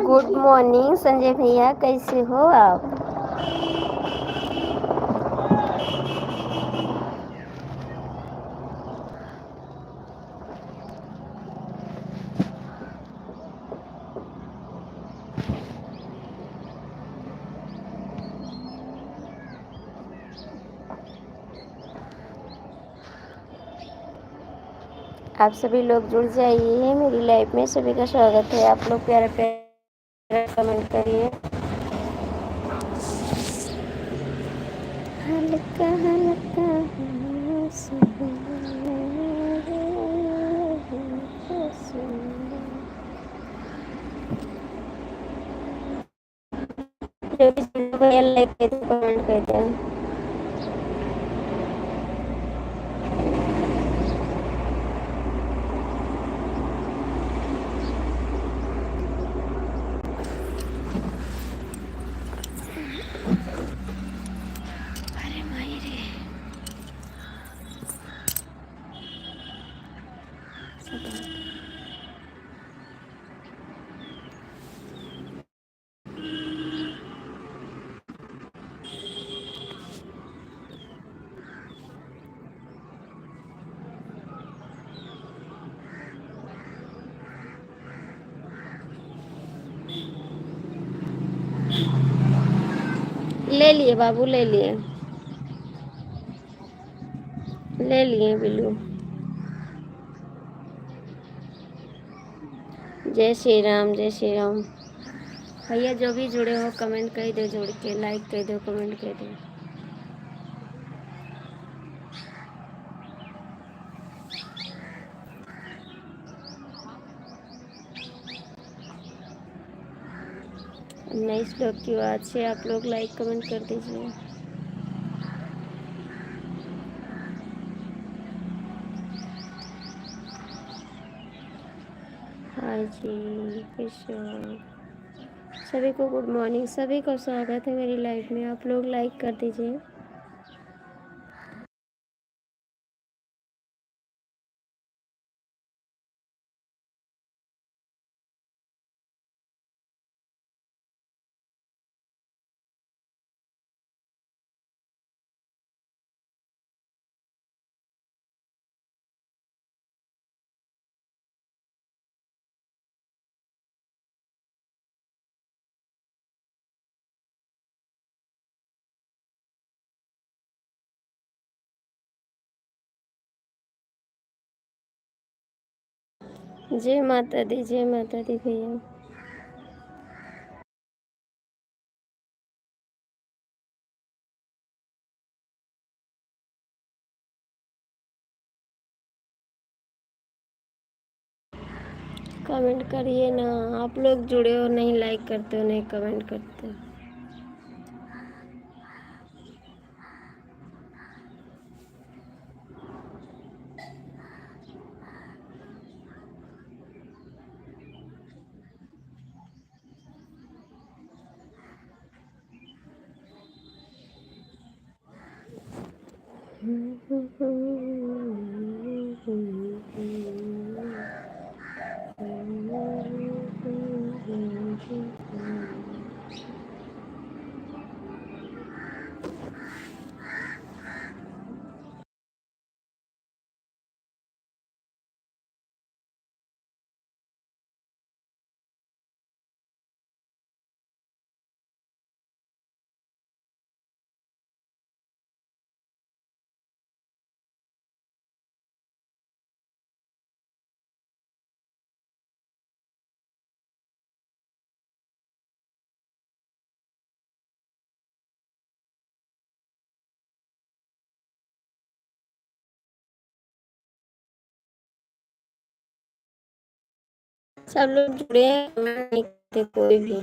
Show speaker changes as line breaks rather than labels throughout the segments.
Good morning Sanjay भैया, कैसे हो आप? आप सभी लोग जुड़ जाइए मेरी लाइफ में। सभी का स्वागत है। आप लोग प्यारा प्यारा कमेंट करिए। हल्का हल्का जो भी भैया लाइक करते कमेंट करते हैं। अरे माई रे, ले लिए बाबू, ले लिए, ले लिए बिल्लू। जय श्री राम, जय श्री राम। भैया जो भी जुड़े हो कमेंट कर दो, जोड़ के लाइक कर दो, कमेंट कर दो। नई श्लोक की बात से आप लोग लाइक कमेंट कर दीजिए। हाँ जी, कृष्ण। सभी को गुड मॉर्निंग, सभी को स्वागत है मेरी लाइफ में। आप लोग लाइक कर दीजिए। जय माता दी भैया। कमेंट करिए ना, आप लोग जुड़े हो, नहीं लाइक करते हो, नहीं कमेंट करते हो। सब लोग जुड़े हैं, कमेंट नहीं करते कोई भी।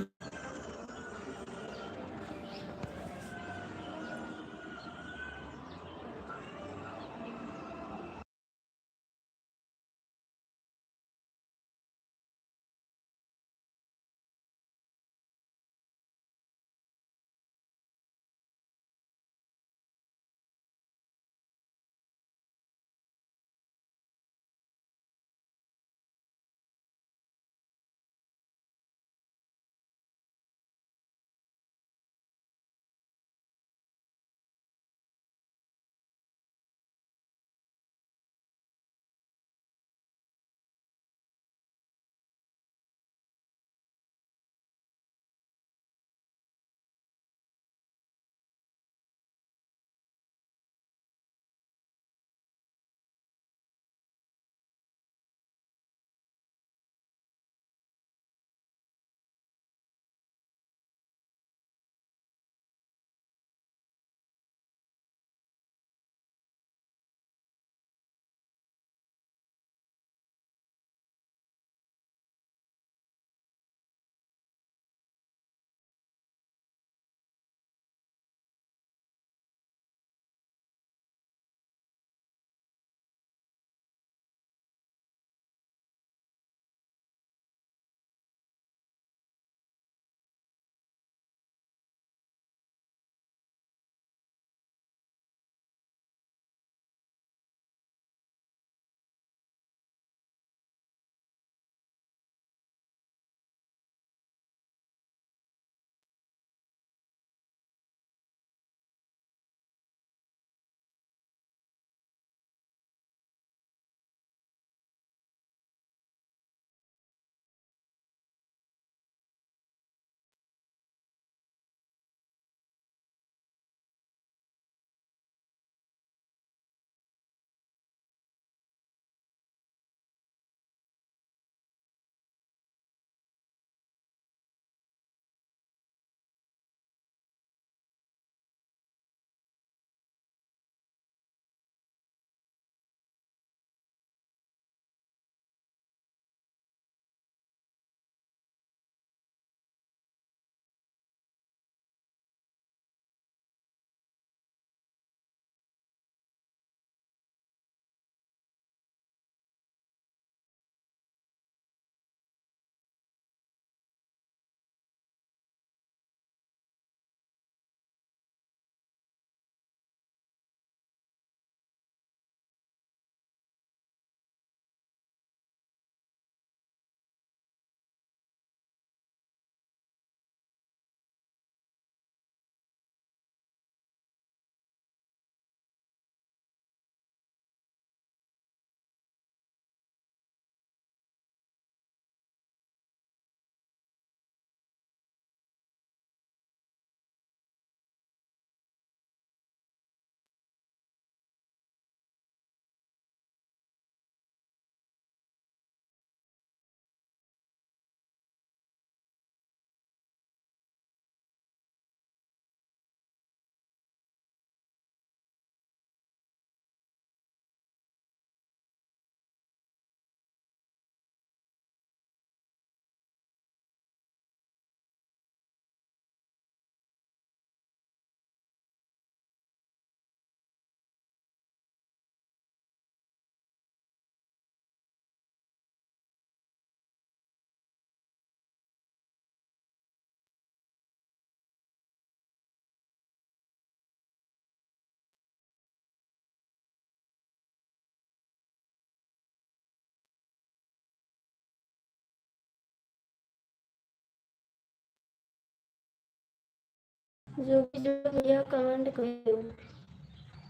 जो भैया कमेंट करो,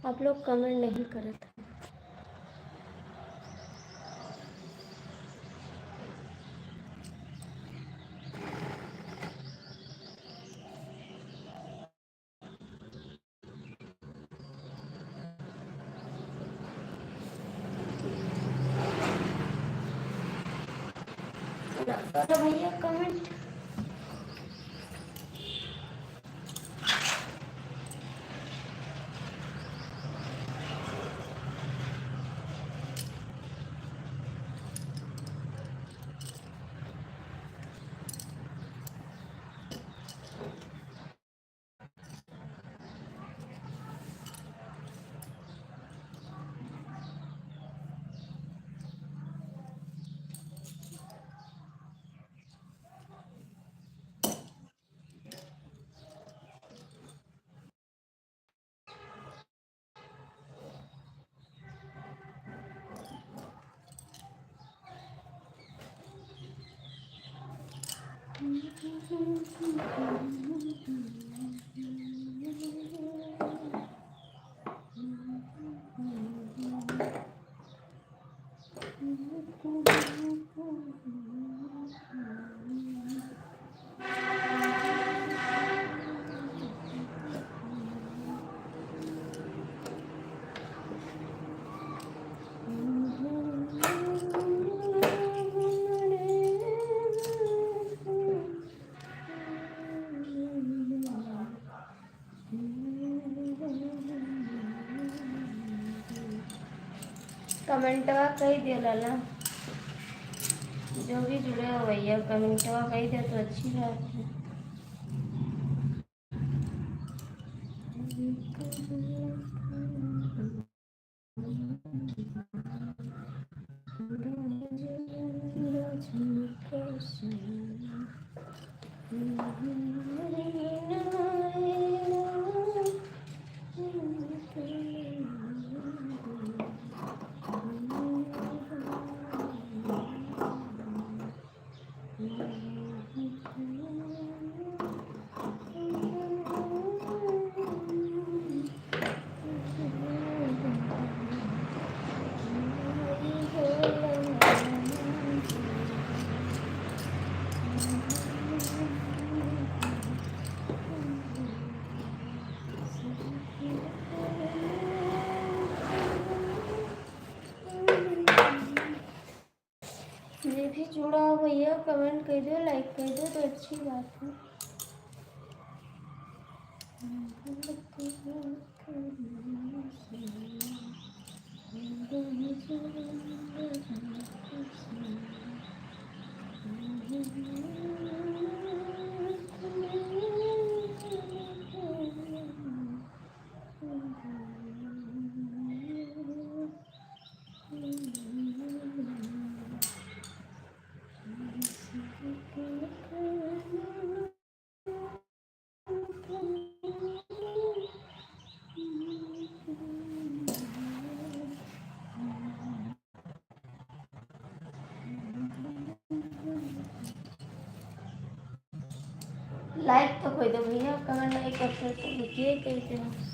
आप लोग कमेंट नहीं करते। करो भैया कमेंट। कमेंटवा कही दियो लाला, जो भी जुड़े हो भैया कमेंटवा कही दे तो अच्छी बात है। ये भी जुड़ा हो भैया कमेंट कर दो, लाइक कर दो तो अच्छी बात है। लाइक तो कोई दो भैया, कमेंट नहीं करते तो लिखिए कहते हैं।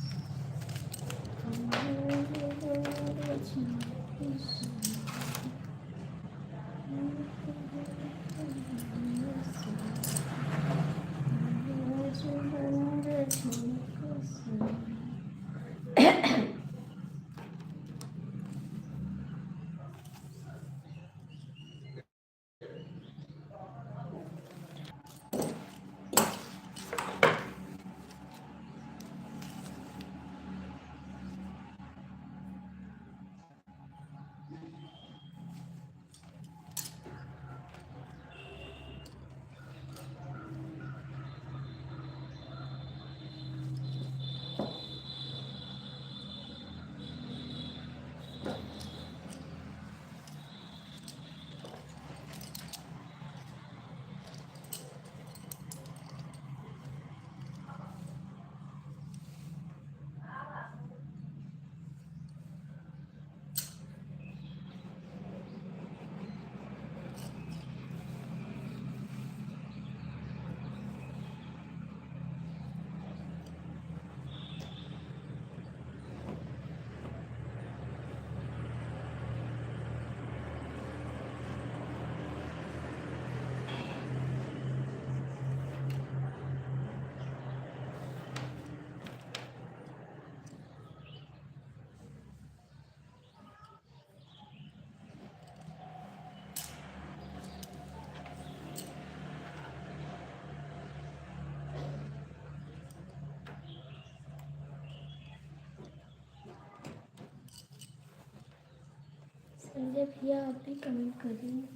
संजय भैया आप भी कमेंट करिए।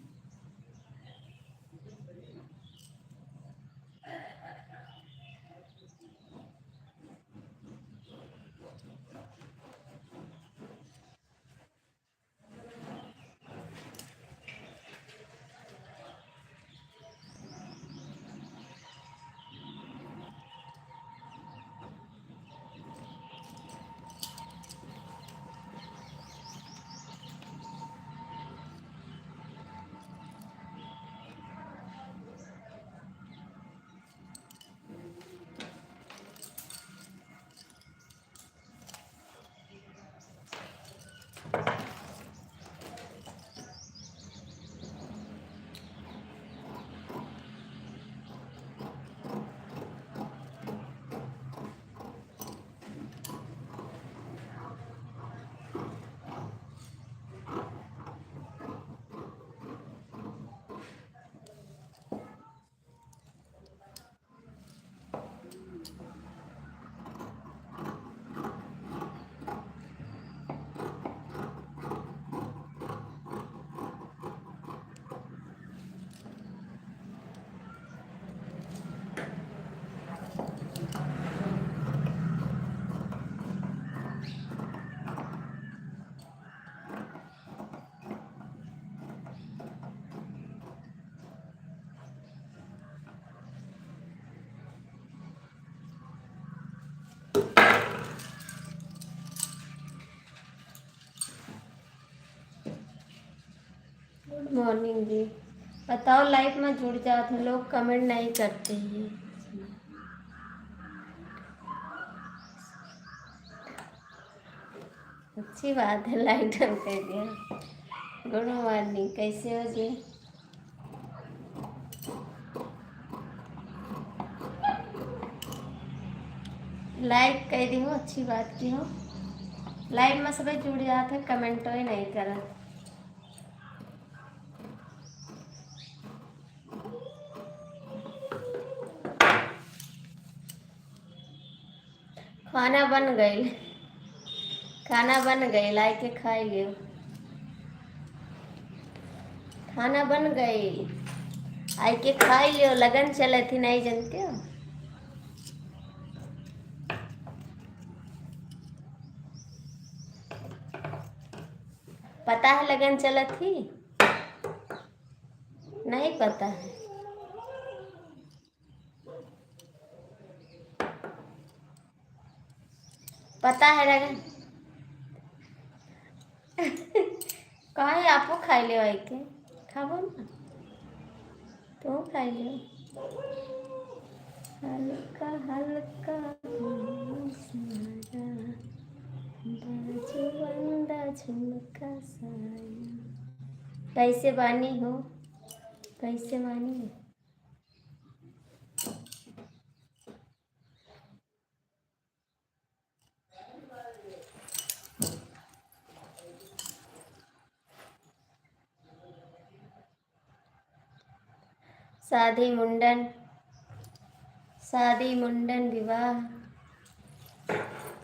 गुड मॉर्निंग जी। बताओ लाइव में जुड़ जाते, लोग कमेंट नहीं करते हैं। अच्छी बात है, लाइट ऑन कर दिया। गुड मॉर्निंग, कैसे हो जी? लाइक कर दी हो, अच्छी बात की हो। लाइव में सब जुड़ जाते, कमेंट ही नहीं करा। खाना बन गई, खाना बन गई, लाई के खाई लियो। खाना बन गई, आई के खाई लियो। लगन चले थी, नहीं जानते हो? पता है लगन चला थी? नहीं पता है? पता है लगन? कहा आपको खाई लियो, आई के खाबो ना, तुम खाई लियो। हल्का हल्का झुमका साया। कैसे बानी हो? कैसे बानी हो? शादी मुंडन, शादी मुंडन विवाह।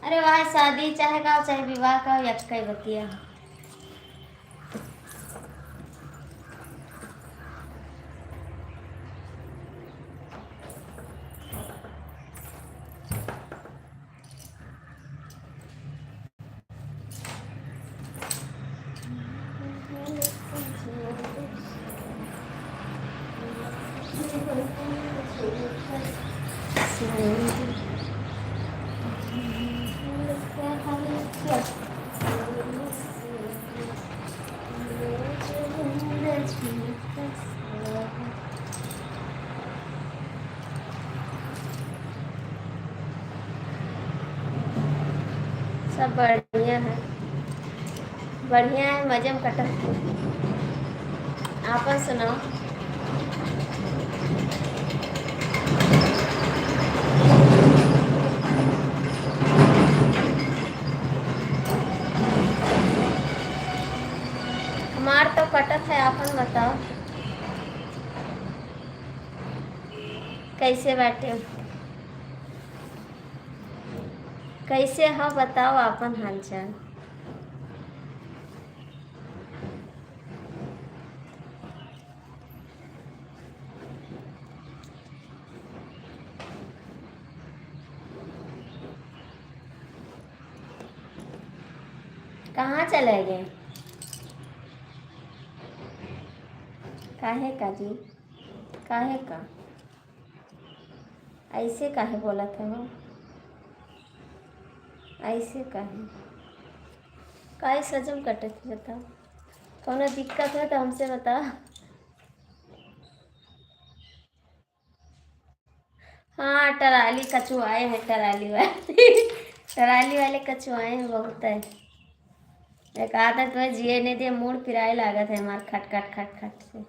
अरे वाह, शादी चाहे का चाहे विवाह का यक्का ही बतिया। सब बढ़िया है, बढ़िया है, मजे में कटक। आपन सुनाओ। हमार तो कटक है, आपन बताओ कैसे बैठे हो? कैसे हो बताओ आपन हालचाल। कहाँ चले गए? काहे का जी? काहे का? ऐसे काहे बोला था वो? ऐसे काहे? काहे सजम कटे थे बताओ? कौनो दिक्कत है तो हमसे बताओ। हाँ, टराली कछुआए हैं, टराली वाले टराली वाले कछुआए हैं बहुत है। एक आदत है जिए ने दे मूड फिराए लागत है हमार खट खट खट खट से।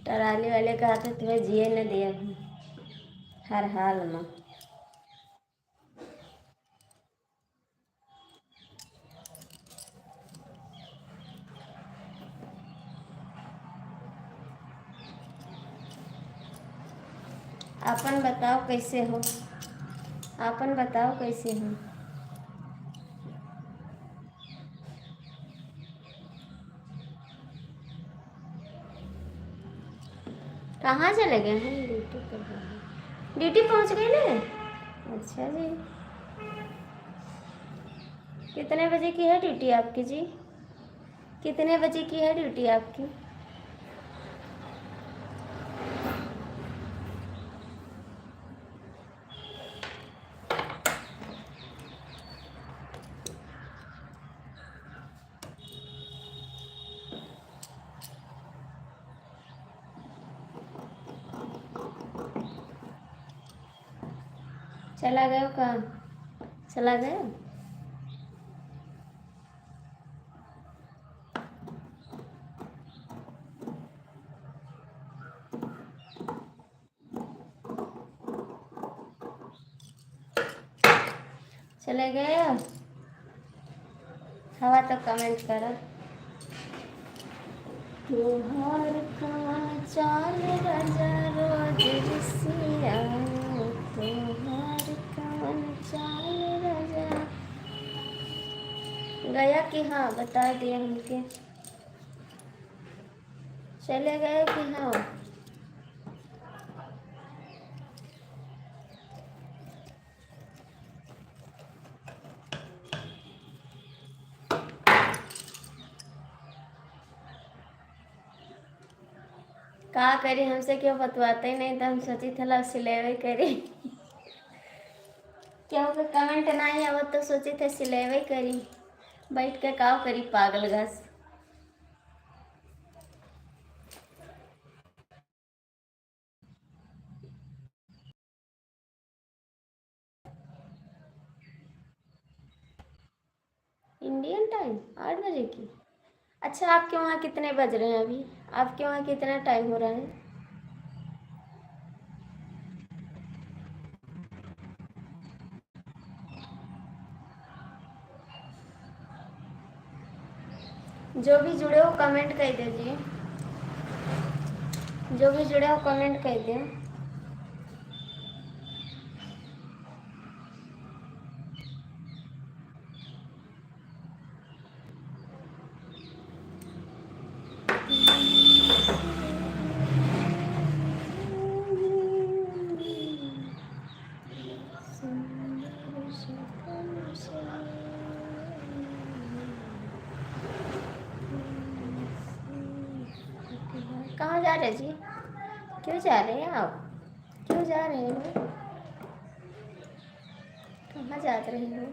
टराली वाले का आदत है जिए न दिया हर हाल में। अपन बताओ कैसे हो? अपन बताओ कैसे हो? कहाँ चले गए हैं? ड्यूटी पर गए। ड्यूटी पहुँच गए ना? अच्छा जी। कितने बजे की है ड्यूटी आपकी जी? कितने बजे की है ड्यूटी आपकी? चला गए कहाँ? चला गए? चले गए? हवा तो कमेंट करो। त्योहार का चाल राजा रोज रसिया, त्योहार का चाल राजा। गया कि हाँ बता दिया हमके। चले गए कि हाँ? का करी, हमसे क्यों बतवाते ही नहीं तो हम सोची थला सिलेवे करी क्यों के कमेंट नहीं आवत तो सोची थे सिलेवे करी बैठ के का करी पागल घस। इंडियन टाइम 8 बजे की? अच्छा आपके वहाँ कितने बज रहे हैं अभी? आपके वहाँ कितना टाइम हो रहा है? जो भी जुड़े हो कमेंट कर दीजिए। जो भी जुड़े हो कमेंट कर दे। कहाँ जा रहे जी? क्यों जा रहे हैं आप? क्यों जा रहे हो? कहाँ जा रहे हो?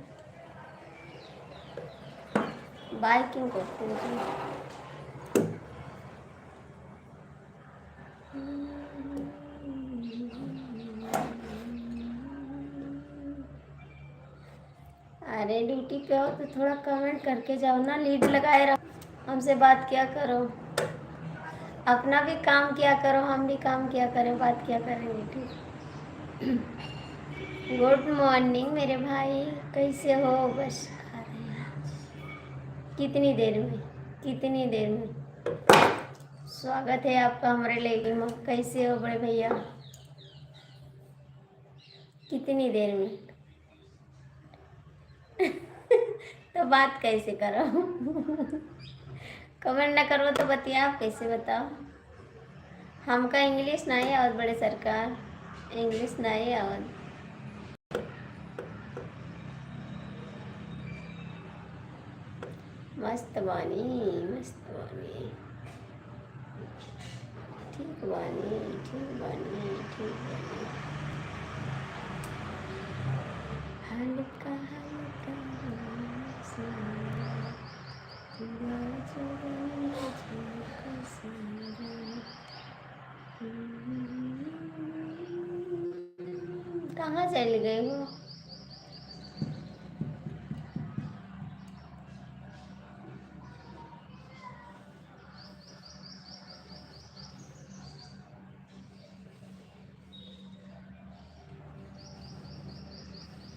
बाय क्यों करते हो जी? अरे ड्यूटी पे हो तो थोड़ा कमेंट करके जाओ ना, लीड लगाए रहो, हमसे बात किया करो, अपना भी काम किया करो, हम भी काम किया करें, बात किया करेंगे ठीक। गुड मॉर्निंग मेरे भाई, कैसे हो? बस खा रहे हैं। कितनी देर में? कितनी देर में? स्वागत है आपका हमारे लाइव में। कैसे हो बड़े भैया? कितनी देर में? तो बात कैसे करो? कमेंट ना करो तो बतिया आप कैसे बताओ? हमका इंग्लिश नहीं आवत बड़े सरकार, इंग्लिश नहीं आवत। मस्त बानी, मस्त बानी, ठीक बानी, ठीक बानी, ठीक बानी। हल्का हल्का कहाँ चल गए हो?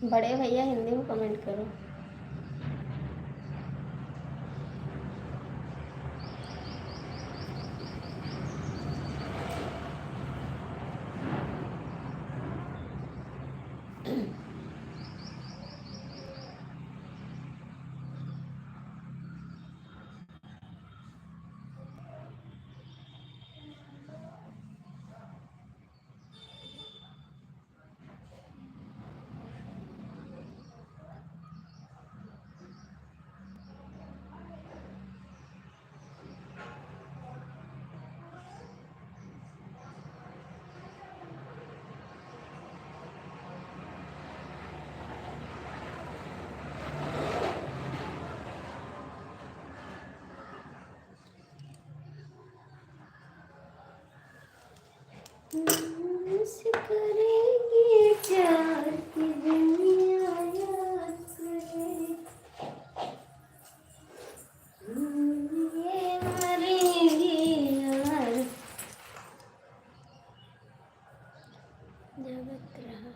बड़े भैया हिंदी में कमेंट करो। करेंगे प्यार की दुनिया याद करे, ये मरेंगे यार जगत रहा।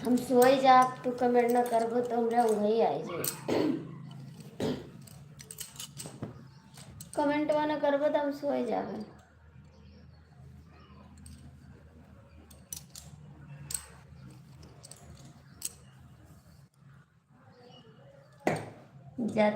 हम सोई जा, तू कमेंट ना करबो तो हमरा वही आई जाए। कमेंट ना करबो तो हम सोई जाबे। जा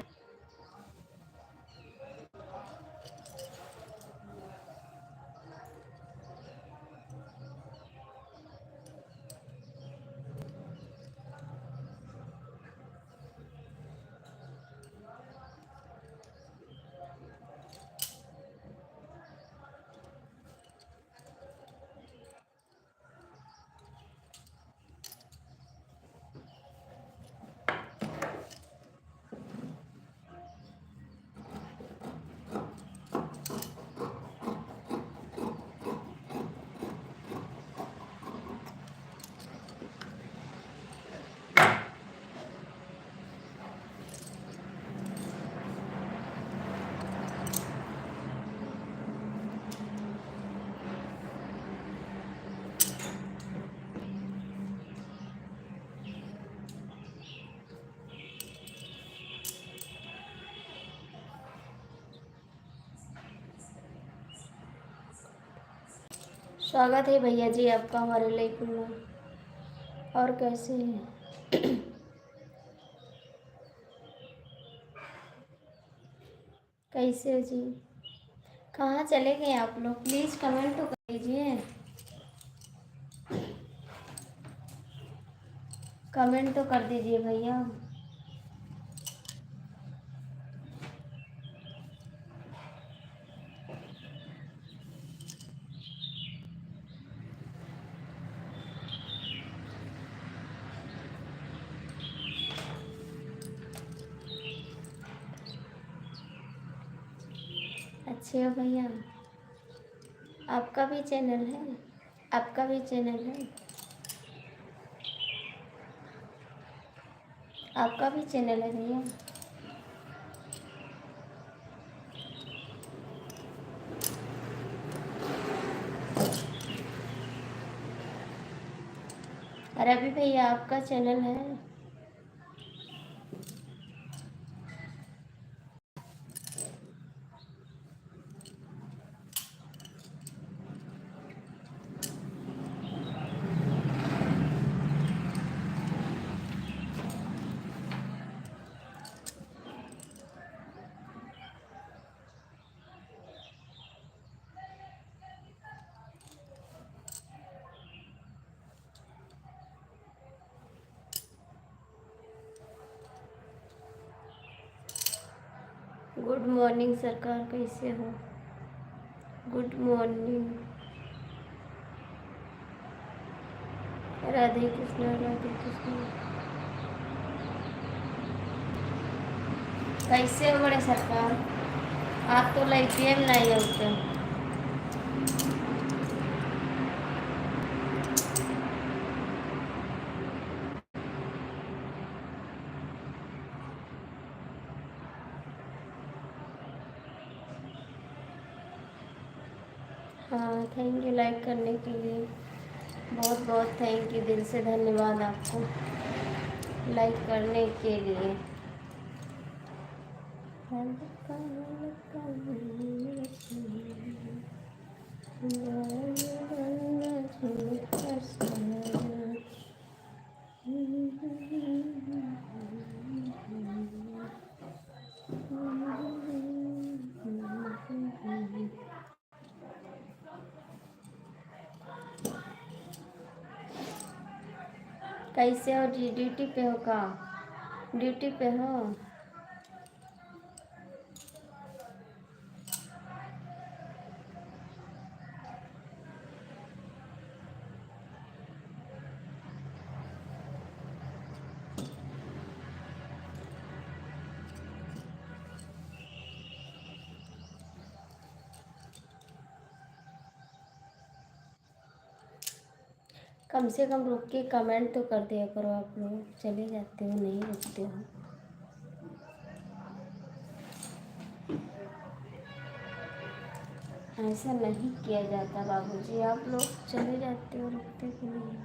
स्वागत है भैया जी आपका हमारे लाइफ में। और कैसे हैं? कैसे हो जी? कहाँ चले गए आप लोग? प्लीज़ कमेंट तो कर दीजिए, कमेंट तो कर दीजिए भैया। अच्छे हो भैया? आपका भी चैनल है? आपका भी चैनल है? आपका भी चैनल है भैया? रवि भैया आपका चैनल है? गुड मॉर्निंग सरकार, कैसे हो? Good morning. राधे कृष्ण राधे कृष्ण। कैसे हो बड़े सरकार? आप तो लड़के में नहीं होते। हाँ, थैंक यू लाइक करने के लिए। बहुत बहुत थैंक यू, दिल से धन्यवाद आपको लाइक करने के लिए। कैसे हो जी? ड्यूटी पे हो का? ड्यूटी पे हो? कम से कम रुक के कमेंट तो कर दिया करो। आप लोग चले जाते हो, नहीं रुकते हो। ऐसा नहीं किया जाता बाबूजी, आप लोग चले जाते हो, रुकते क्यों नहीं?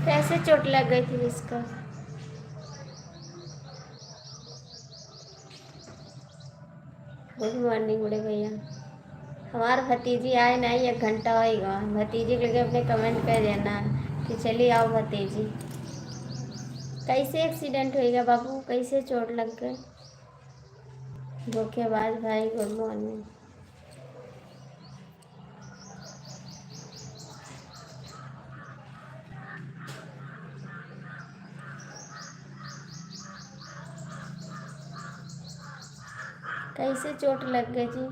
कैसे चोट लग गई थी इसका? गुड मॉर्निंग बड़े भैया। हमारे भतीजी आए नहीं, 1 घंटा होएगा। भतीजी के लिए अपने कमेंट कर देना कि चलिए आओ भतीजी। कैसे एक्सीडेंट होएगा बाबू? कैसे चोट लग गई? धोखेबाज भाई, गुड मॉर्निंग। कैसे चोट लग गई जी?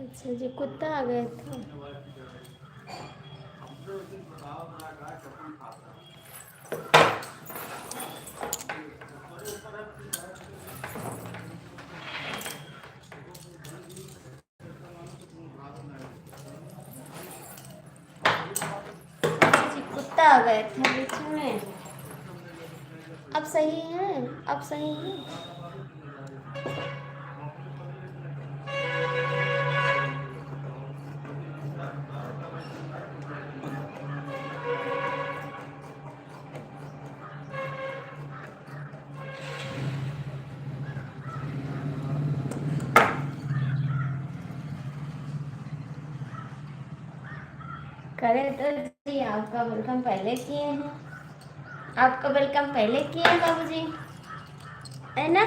अच्छा जी, कुत्ता आ गया था। गए थे बीच में। अब सही है, अब सही है। करे तो जी, आपका वेलकम पहले किए हैं, आपका वेलकम पहले किए हैं बाबूजी, है ना?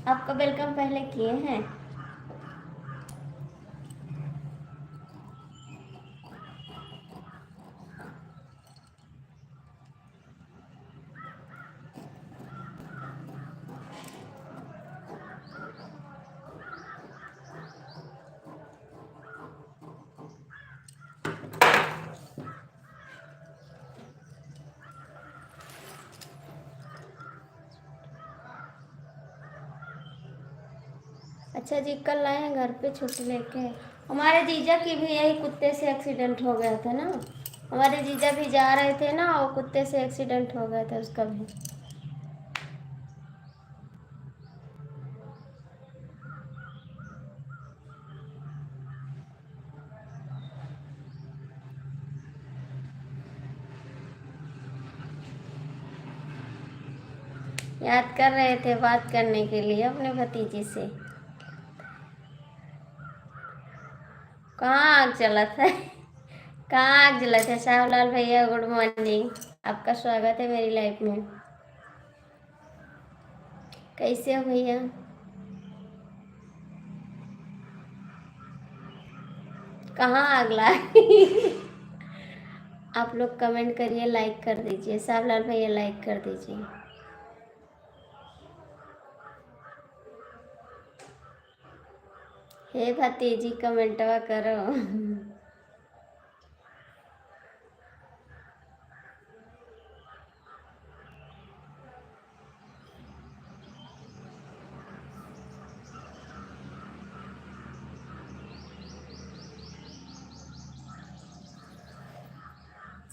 आपका वेलकम पहले किए हैं। अच्छा जी, कल आए हैं घर पे छुट्टी लेके। हमारे जीजा की भी यही कुत्ते से एक्सीडेंट हो गया था ना। हमारे जीजा भी जा रहे थे ना, और कुत्ते से एक्सीडेंट हो गया था उसका भी। याद कर रहे थे बात करने के लिए अपने भतीजी से। कहाँ आग चला था? कहाँ आग जला था? शाहलाल भैया गुड मॉर्निंग, आपका स्वागत है मेरी लाइफ में। कैसे हो भैया? कहाँ आग लगी? आप लोग कमेंट करिए, लाइक कर दीजिए। शाहलाल भैया लाइक कर दीजिए। हे भतीजी कमेंटवा करो।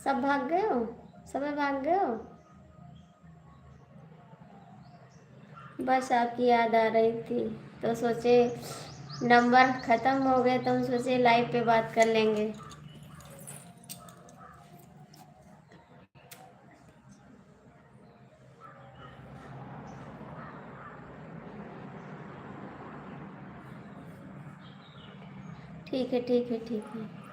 सब भाग गए हो? सब भाग गए हो? बस आपकी याद आ रही थी तो सोचे नंबर ख़त्म हो गए तो हम सोचे लाइव पे बात कर लेंगे। ठीक है, ठीक है, ठीक है।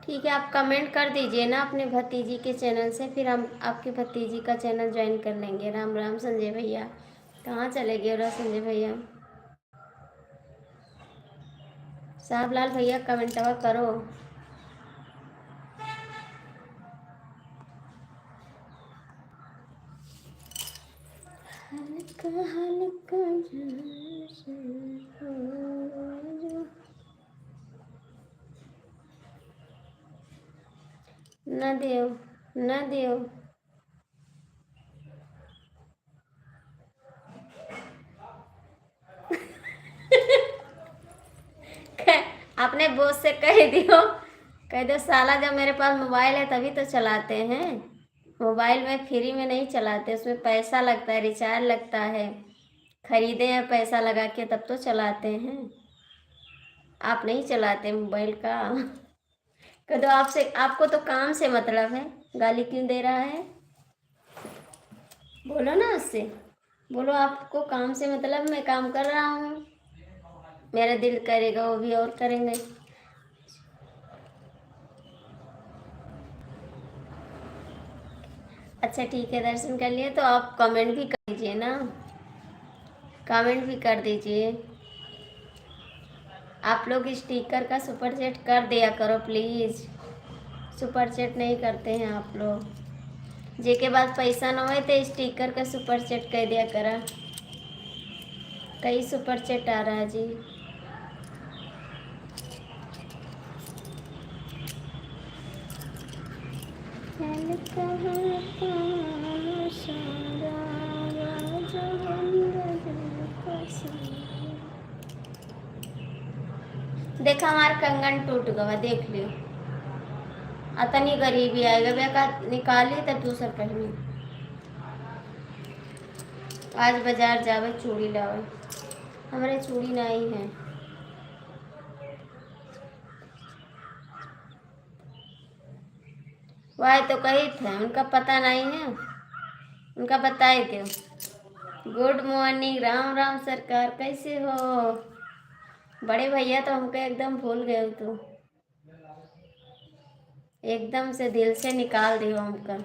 ठीक है, आप कमेंट कर दीजिए ना अपने भतीजी के चैनल से, फिर हम आपके भतीजी का चैनल ज्वाइन कर लेंगे। राम राम संजय भैया, कहाँ चले गए रहा संजय भैया? साहबलाल भैया कमेंटवा करो। हल्का हल्का न दियो, न दियो। अपने बॉस से कह दियो, कह दो साला जब मेरे पास मोबाइल है तभी तो चलाते हैं। मोबाइल में फ्री में नहीं चलाते, उसमें पैसा लगता है, रिचार्ज लगता है। खरीदे हैं पैसा लगा के तब तो चलाते हैं। आप नहीं चलाते मोबाइल का। कह दो आपसे, आपको तो काम से मतलब है, गाली क्यों दे रहा है? बोलो ना उससे, बोलो आपको काम से मतलब, मैं काम कर रहा हूँ, मेरा दिल करेगा वो भी और करेंगे। अच्छा ठीक है, दर्शन कर लिए तो आप कमेंट भी कर दीजिए ना, कमेंट भी कर दीजिए। आप लोग स्टिकर का सुपर चैट कर दिया करो प्लीज़। सुपर चैट नहीं करते हैं आप लोग। जेके बाद पैसा न होए तो स्टिकर का सुपर चैट कर दिया करा। कई सुपर चैट आ रहा है जी। देखा हमारा कंगन टूट गवा, देख लियो। अतनी गरीबी आएगा बेका निकाली तो दूसर पहनी। आज बाजार जावे चूड़ी लावे, हमारे चूड़ी नहीं है। वही तो कही थे, उनका पता नहीं है, उनका बताए थे। गुड मॉर्निंग, राम राम सरकार, कैसे हो? बड़े भैया तो हमको एकदम भूल गए हो, तो एकदम से दिल से निकाल दियो हमका।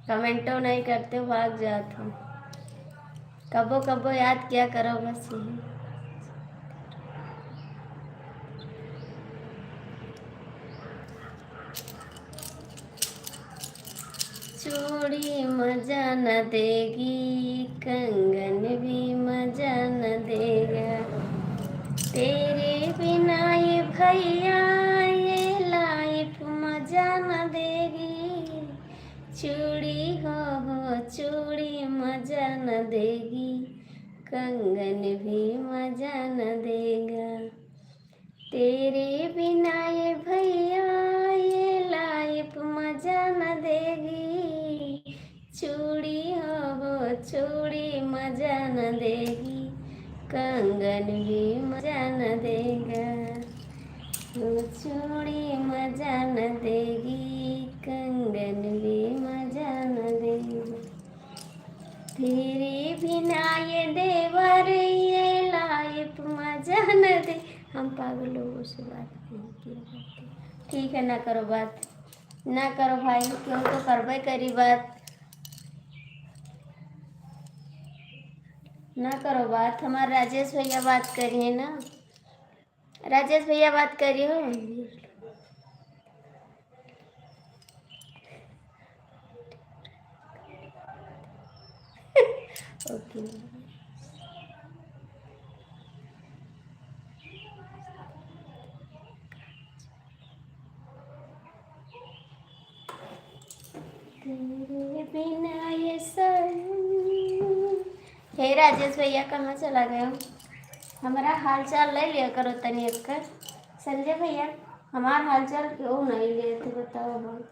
कमेंटो नहीं करते, भाग जाते हो। कबो कबो याद किया करो बस यही। चूड़ी मजा न देगी, कंगन भी मजा न देगा, तेरे बिना ये भैया ये लाइफ मजा न देगी। चूड़ी हो चूड़ी मजा न देगी, कंगन भी मजा न देगा, तेरे बिना ये भैया ये लाइफ मजा न देगी। चूड़ी हो चूड़ी मजा न देगी, कंगन भी मजा न देगा, चूड़ी मजा न देगी, कंगन भी मजा न देगा, तेरे बिना ये देवर ये लाइफ मजा न दे। हम पागल लोगों से बात नहीं किया करते। ठीक है, ना करो बात, ना करो भाई, क्यों तो करबे करी बात, ना करो बात। हमारे राजेश भैया बात करिए ना, राजेश भैया बात करिए। ओके। तेरे बिना ये हे राजेश भैया कहाँ चला गया? हमारा हाल चाल ले लिया करो तनी एक कर। संजय भैया हमार हाल चाल क्यों नहीं लिए थे बताओ? हम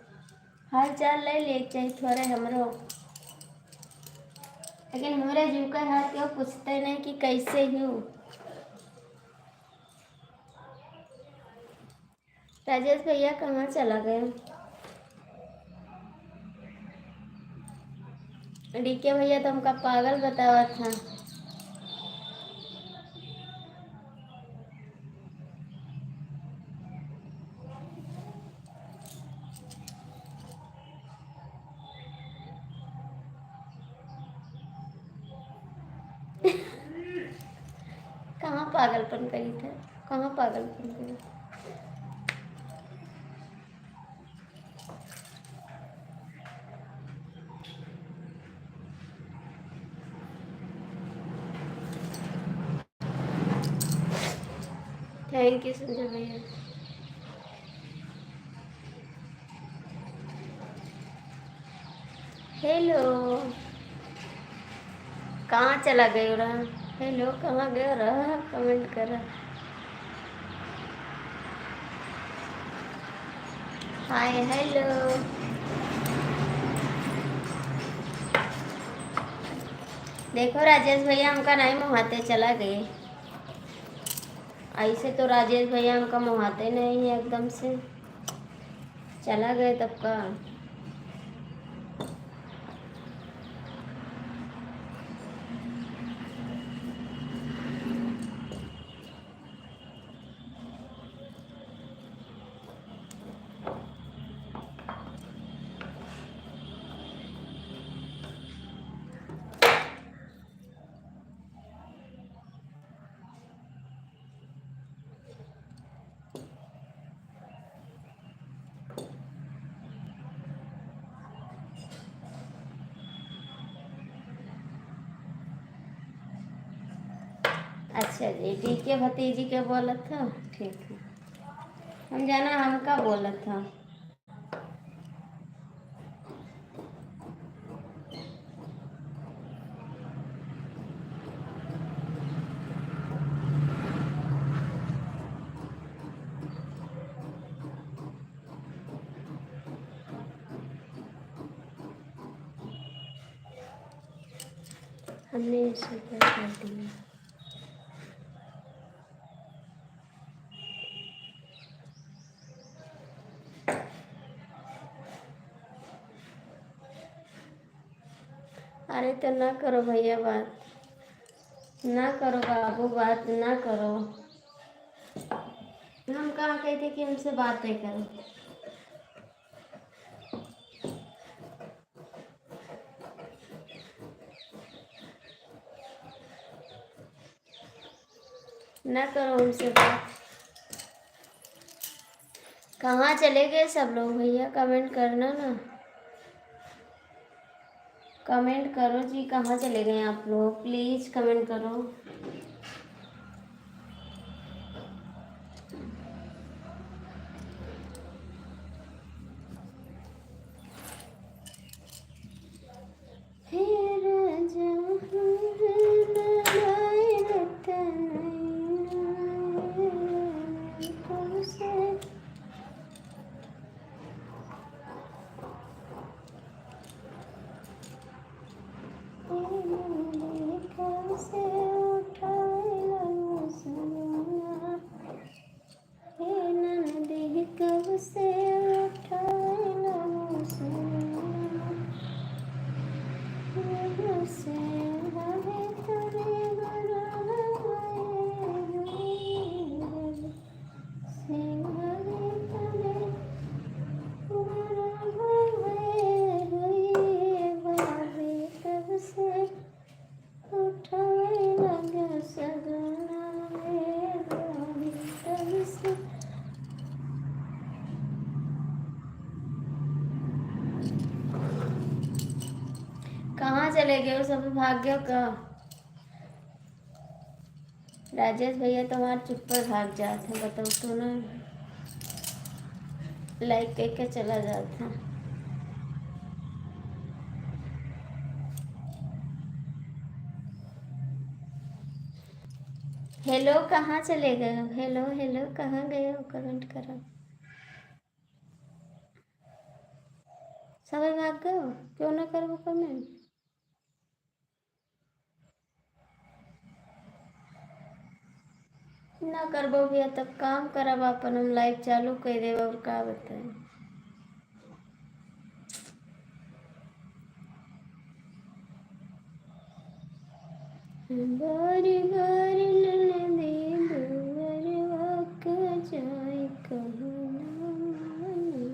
हाल चाल ले लिए चाहिए थोड़े हमरो, लेकिन हमारे जीव का हाल क्यों पूछते नहीं कि कैसे हूँ? राजेश भैया कहाँ चला गया? डीके भैया तो हमका पागल बतावा था। कहाँ पागलपन करी था, कहाँ पागलपन करी? थैंक यू संजय भैया। हेलो, कहाँ चला गया रहा? हेलो, कहाँ गया रहा? कमेंट कर रहा। हाय हेलो, देखो राजेश भैया हमका नहीं मुहाते चला गए। ऐसे तो राजेश भैया हमका मुहाते नहीं है, एकदम से चला गए तब का। अच्छा जी, डी के भतीजी के बोला था, ठीक है, हम जाना हमका बोला था। हमने स्वीकार कर दिया। अरे तो ना करो भैया बात, ना करो बाबू, बात ना करो। हम कहाँ कहते कि हमसे बातें करो। ना करो हमसे बात। कहाँ चले गए सब लोग भैया? कमेंट करना ना, कमेंट करो जी। कहाँ चले गए आप लोग? प्लीज कमेंट करो। कहाँ चले गए हो? सब भाग गए का? राजेश भैया तुम्हारे चुप पर भाग जाते, बताओ तो ना, लाइक करके चला जाता। हेलो कहाँ चले गए हो? हेलो हेलो कहाँ गए हो? कमेंट करो। सब भाग गए हो? क्यों ना करो कमेंट? ना करबो भैया तब काम करब अपन, हम लाइव चालू कर देब और का बताए। बारी बारी ननदी दुवरवा क जाय कहना मानी।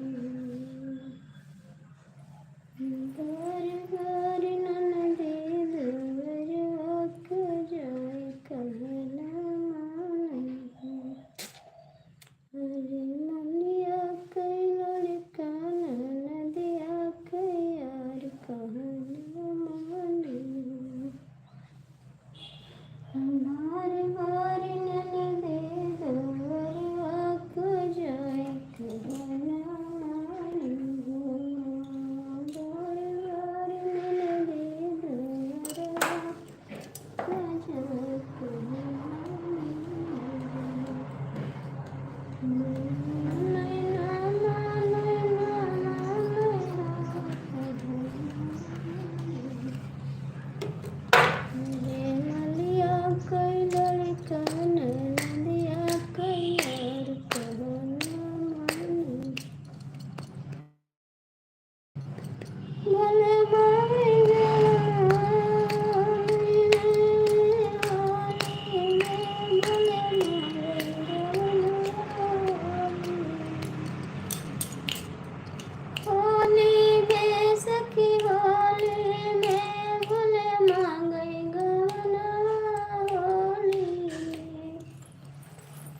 बारी बारी ननदी दुवरवा क जाय कहना मानी। अरे मलिया कई लड़का ननदिया कई यार कहना मानी। बारी बारी ननदी दुवरवा क जाय कहना मानी। बारी बारी ननदी दुवरवा क जाय कहना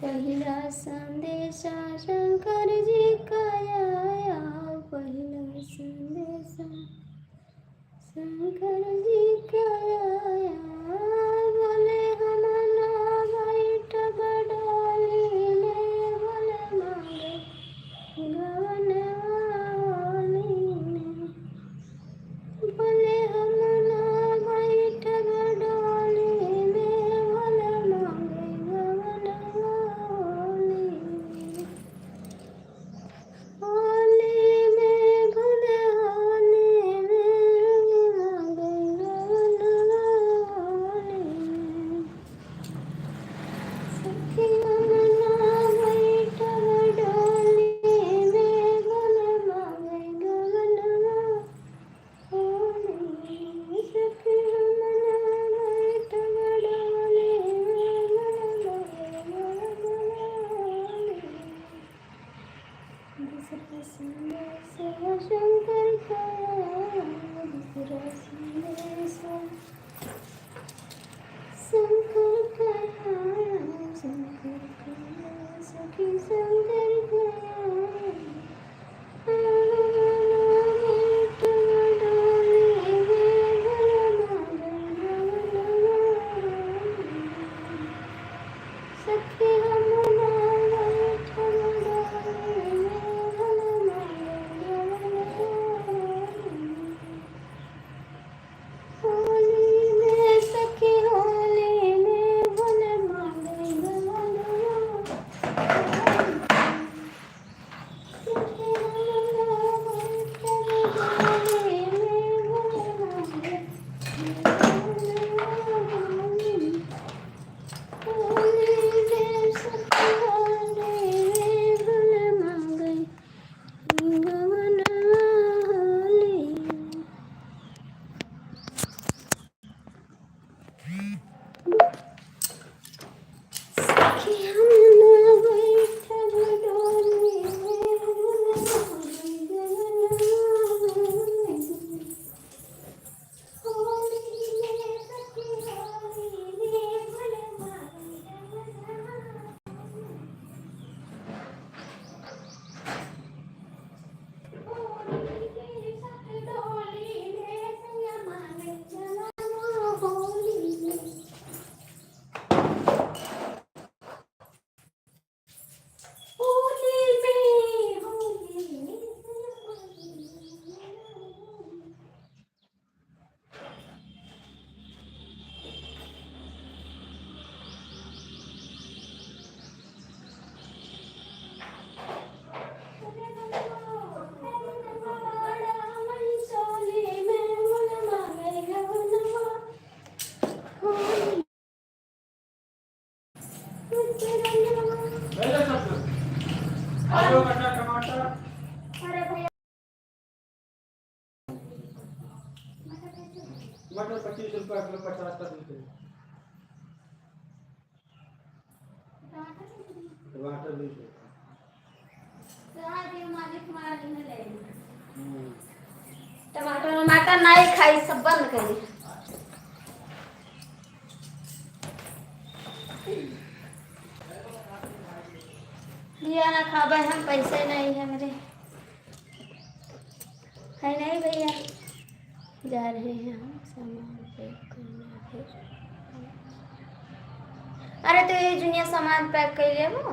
पहिला संदेशा शंकर जी का आया, पहिला संदेशा शंकर जी का आया। बोले हम ना बैठ बडोली में, बोले मांगे गवन वाली में। बोले हम ना बैठ बडोली में, बोले मांगे गवन वाली में। होली में भोले होली में मांगे गवन
आलू कटा टमाटर मटर 25 रुपया किलो 50 का देते हैं टमाटर 20 रुपया
टमाटर टमाटर नहीं खाई सब बंद करी दिया ना खाबे हम पैसे नहीं है मेरे है नहीं भैया जा रहे हैं हम सामान पैक करने फिर अरे तो ये जूनियर सामान पैक कर ले वो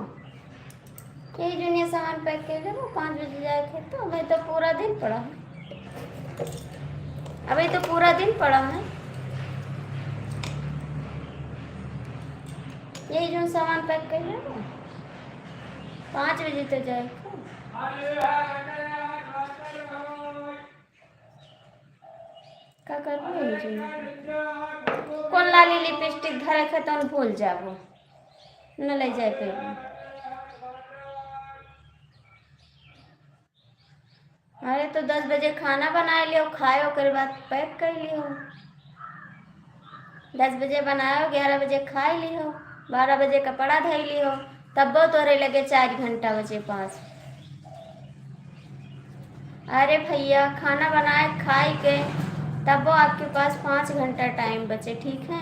यही जूनियर सामान पैक कर ले वो 5 बजे जाए थे तो अभी तो पूरा दिन पड़ा है अभी तो पूरा दिन पड़ा है यही जो सामान पैक कर ले वो 5 बजे तो जाए क्या करबो कौन लाली लिपस्टिक धरे के तो भूल जाबो न ले जाए पे अरे तो 10 बजे खाना बना लियो खाओ कर बाद पैक कर लियो 10 बजे बनाओ 11 बजे खा लियो 12 बजे कपड़ा धो लियो तब वो तोरे लगे 4 घंटा बजे 5 अरे भैया खाना बनाए खाए के तब वो आपके पास 5 घंटा टाइम बचे ठीक है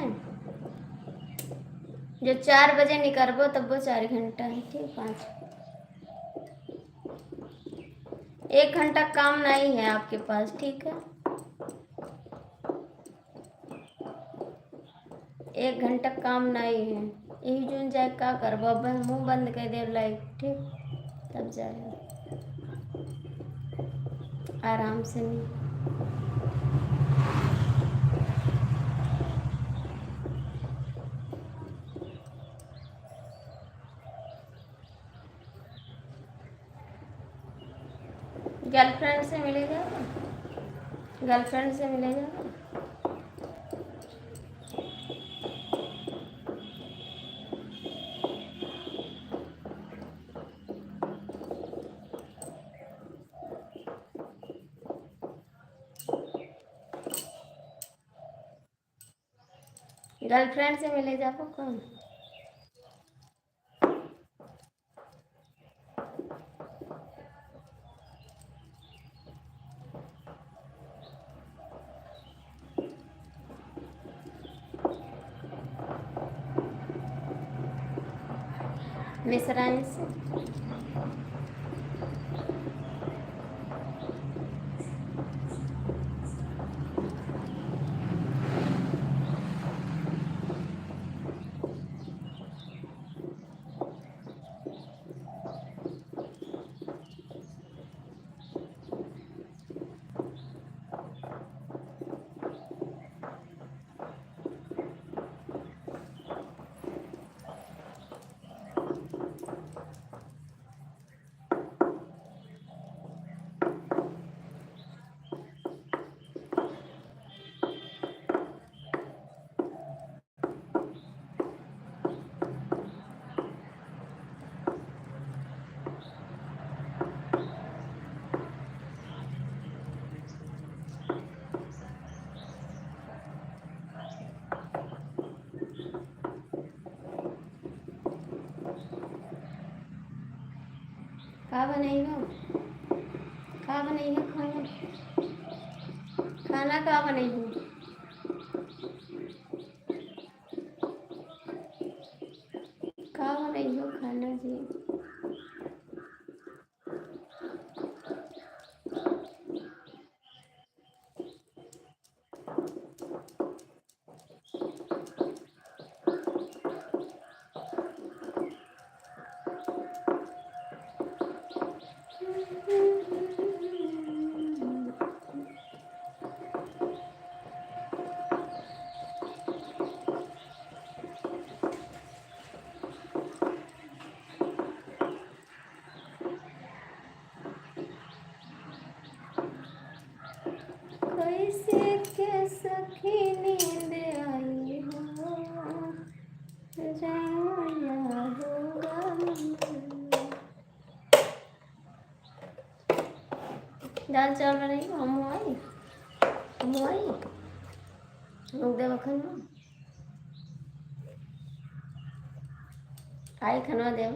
जो 4 बजे निकलबो तब वो 4 घंटा है ठीक 5 1 घंटा काम नहीं है आपके पास ठीक है 1 घंटा काम नहीं है यही जून जाए क्या करबो अब मुँह बंद कर दे लाइट ठीक तब जाए आराम से नहीं गर्लफ्रेंड से मिलेगा गर्लफ्रेंड से मिलेगा गर्लफ्रेंड से मिले जाओ कौन मिसराइन से। का बनाई हो? का बनाई है खाना? खाना का बनाई हो? का बनाई हो खाना जी? कैसे के सखी नींद आई हो, याद होगा दाल चावल बनाई हम आई लोग दे बखन आई खनवा देव।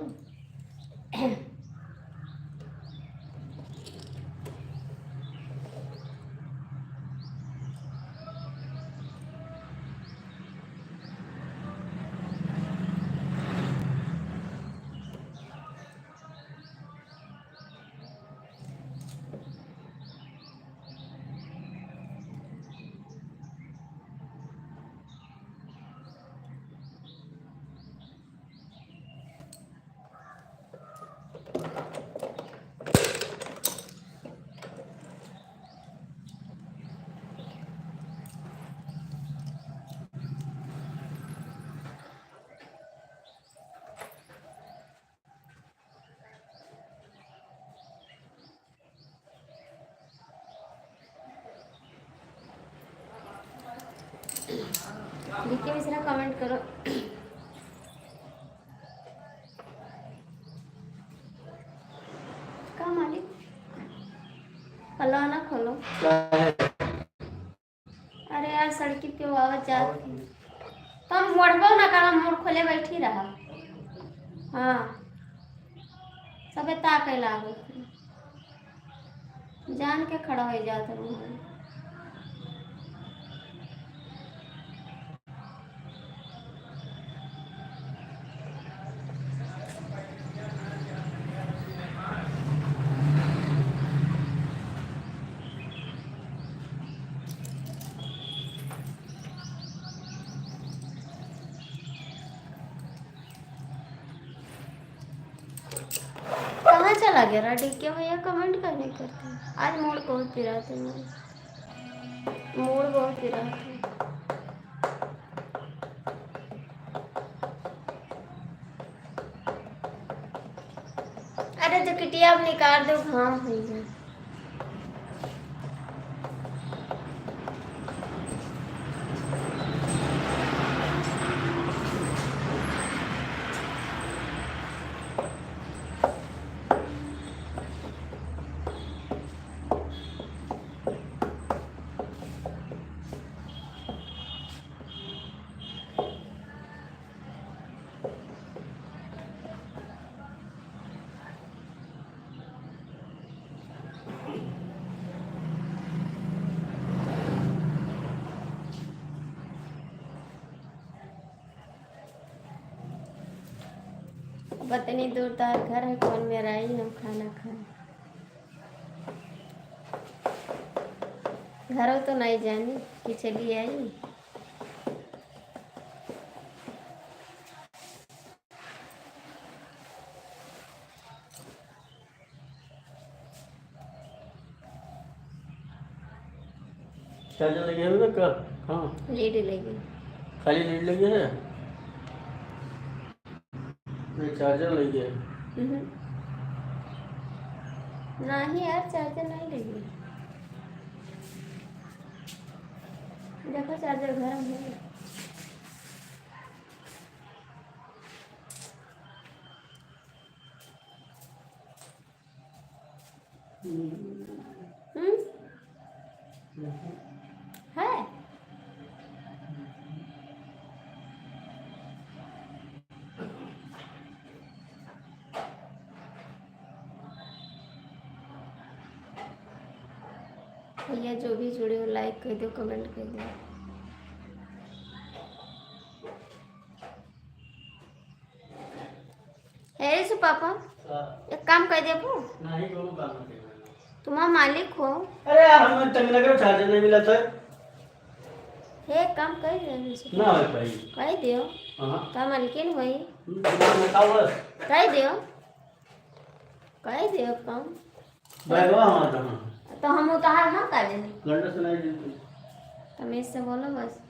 लिखे मिश्रा कमेंट करो। का मालिक ना खोलो। अरे यार सड़की पे आवाज जाती तो हम मोड़बो ना कर, मोड़ खोले बैठी रहा। हाँ सबे ताके लागो जान के खड़ा हो जाता हूँ। कहाँ चला गया रा डीके भैया? कमेंट करने करते आज मूड बहुत पिरा थे, मूड बहुत पिरा थे। अरे जैकेटिया अब निकाल दो, घाम हुई है। बतनी दूर तार घर है, कौन मेरा आई हम खाना खाए। घरों तो नहीं जानी कि चली आई।
चार्जर लगे हुए ना कल? हाँ,
लीड लेगी।
खाली लीड लगी है, नहीं चार्जर लगी है।
नहीं यार, चार्जर नहीं लेगी। देखो चार्जर घर में है। हम्म, है। भैया जो भी जुड़े हो लाइक कर दो, कमेंट कर दो। है सु पापा एक काम कर दे वो,
नहीं कोनो काम नहीं।
तुम्हारा मालिक हो।
अरे यार हमें तंग लग रहा, चार्जर नहीं मिला था।
हे काम कर दे
ना है भाई।
कह दियो।
हाँ,
का मालकिन भाई
बताओ बस।
कह दियो, कह दियो काम।
भाई वाह हमारा था।
तो हम उतार ना कर देंगे।
लंडन से नहीं दी।
तमीज से बोलो बस।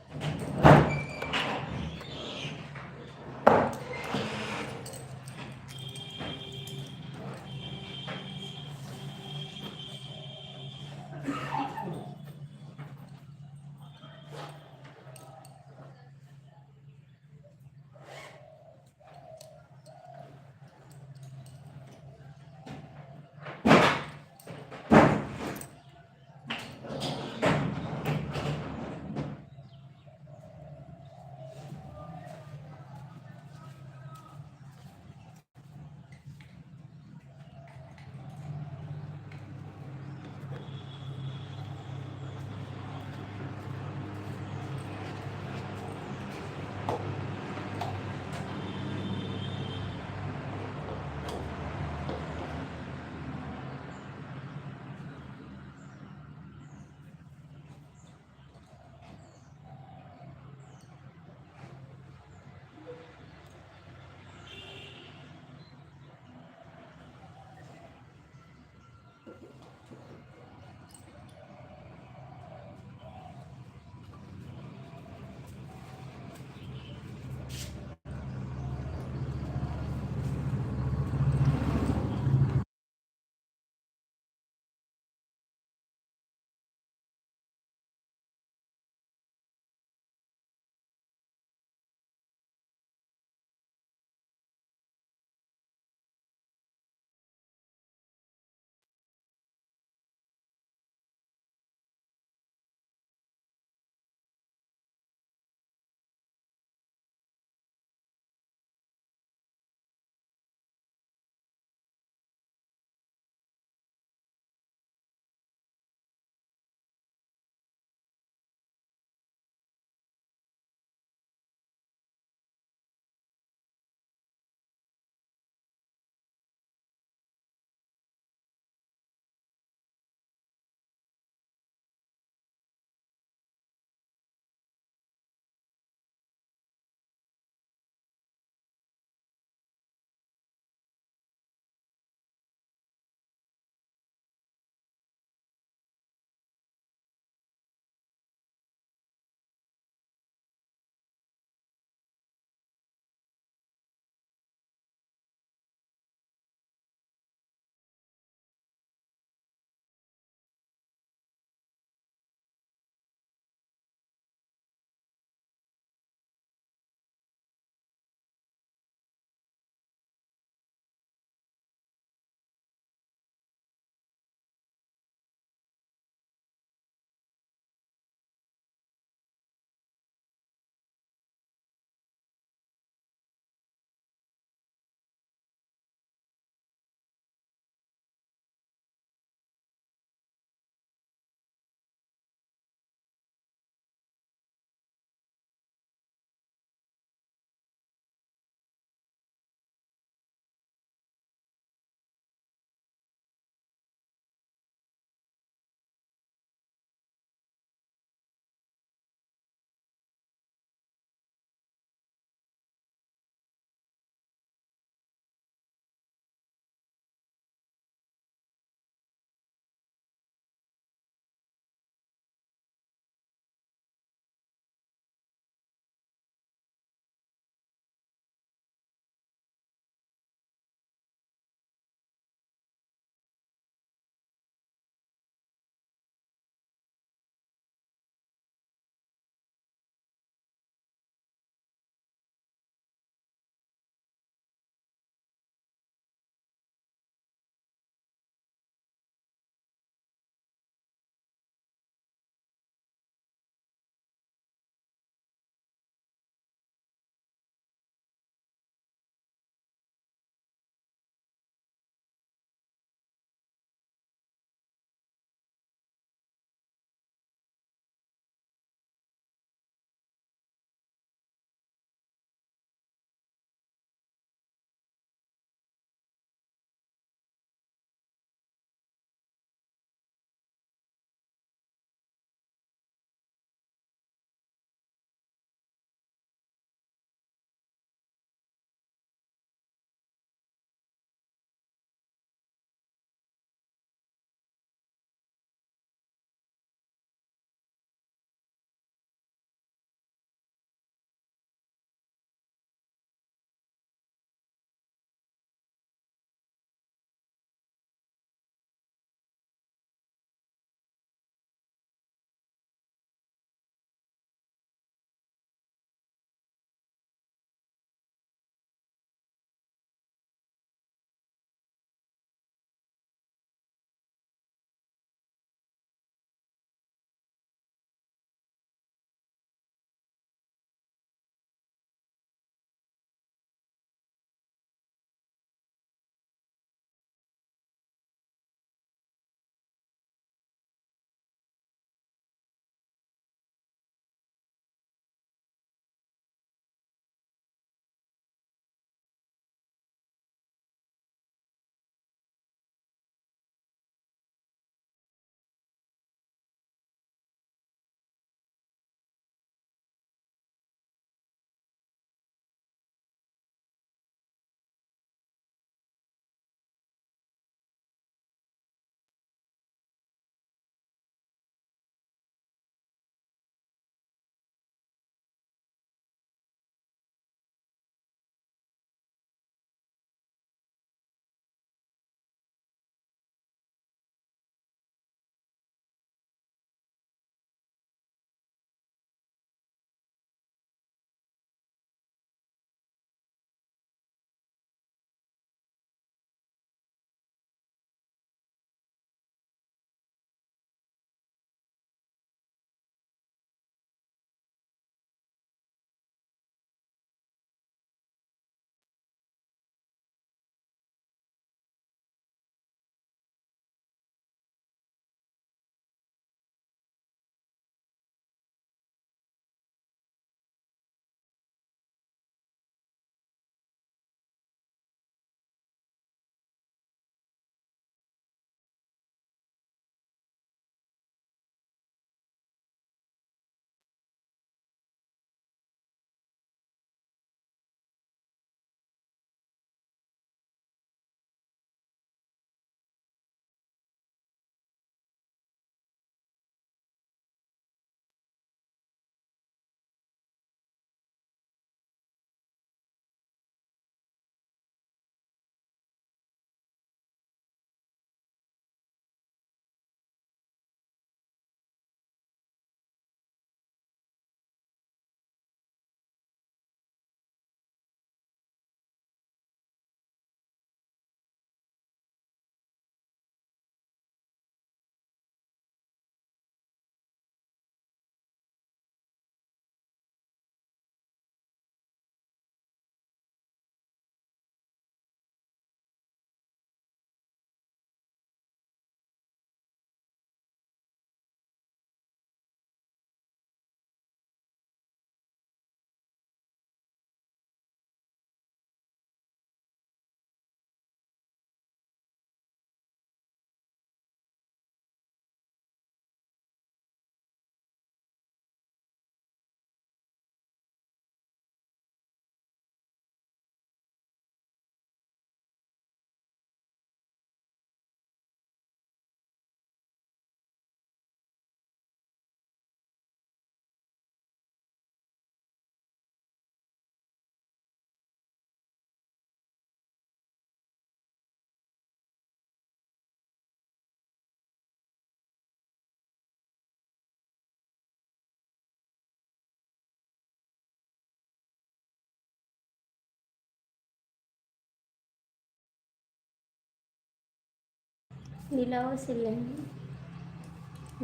ब्लाउज सिल लेंगे,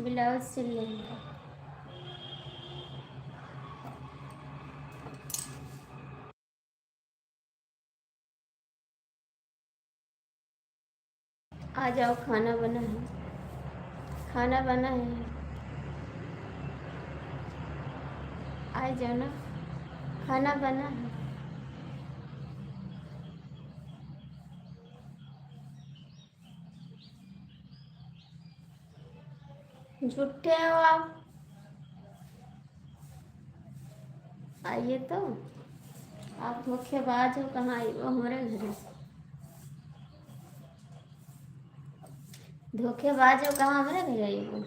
ब्लाउज सिल लेंगे। आ जाओ, खाना बना है, खाना बना है, आ जाओ ना, खाना बना है। झूठे हो आप, आइए तो। आप धोखेबाज हो, कहाँ आई हो हमारे घर से? धोखेबाज हो, कहाँ हमारे घर आई हो?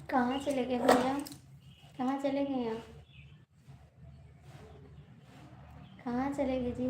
कहाँ चले गए भैया? कहाँ चले गए आप? कहाँ चले गए जी?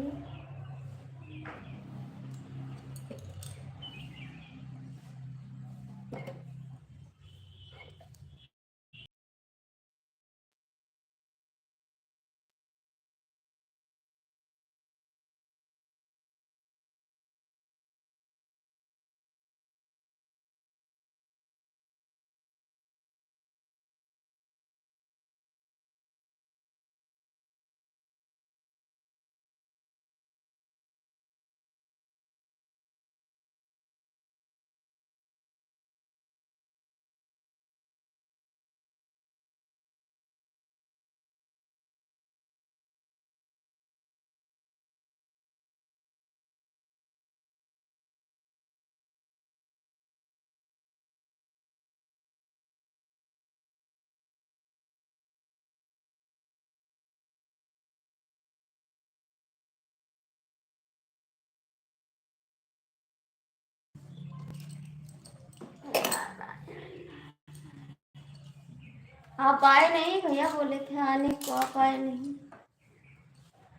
आप आए नहीं, भैया बोले थे आने को, आप आए नहीं।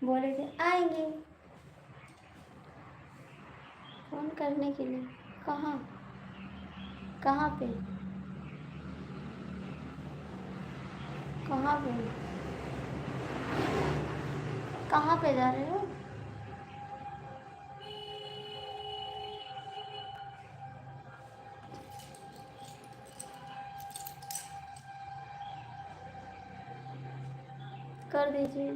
बोले थे आएंगे फोन करने के लिए। कहाँ? कहाँ पे? कहाँ पे? कहाँ पे जा रहे हो? कर दीजिए,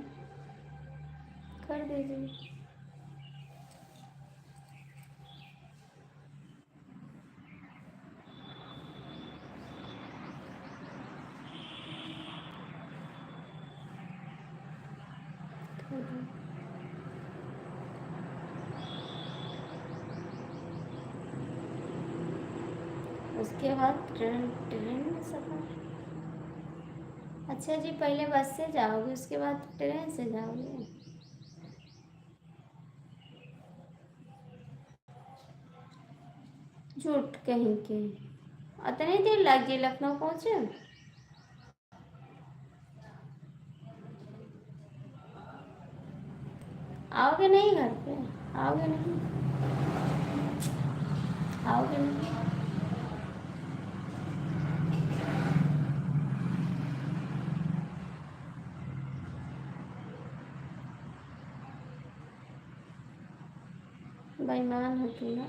कर दीजिए। कर दो। उसके बाद ट्रेन, ट्रेन में सफर। अच्छा जी, पहले बस से जाओगे उसके बाद ट्रेन से जाओगे? झूठ कहीं के, इतनी देर लग गई लखनऊ पहुँचे? आओगे नहीं घर पे? आओगे नहीं? आओगे नहीं? बेईमान हो तू ना।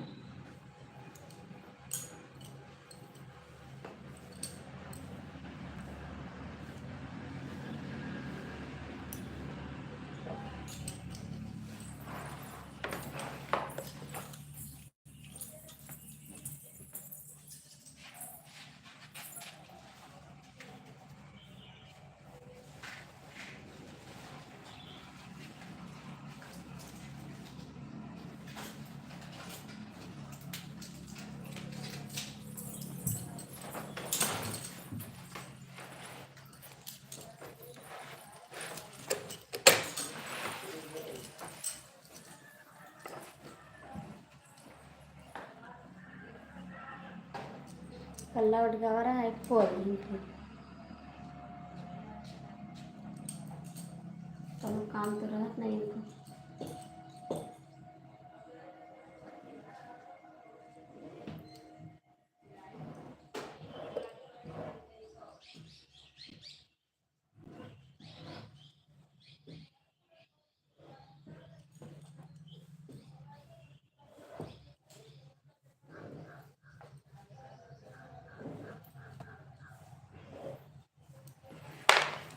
कल्ला उठ गया है पोरी तो काम तो रहत नहीं इनको।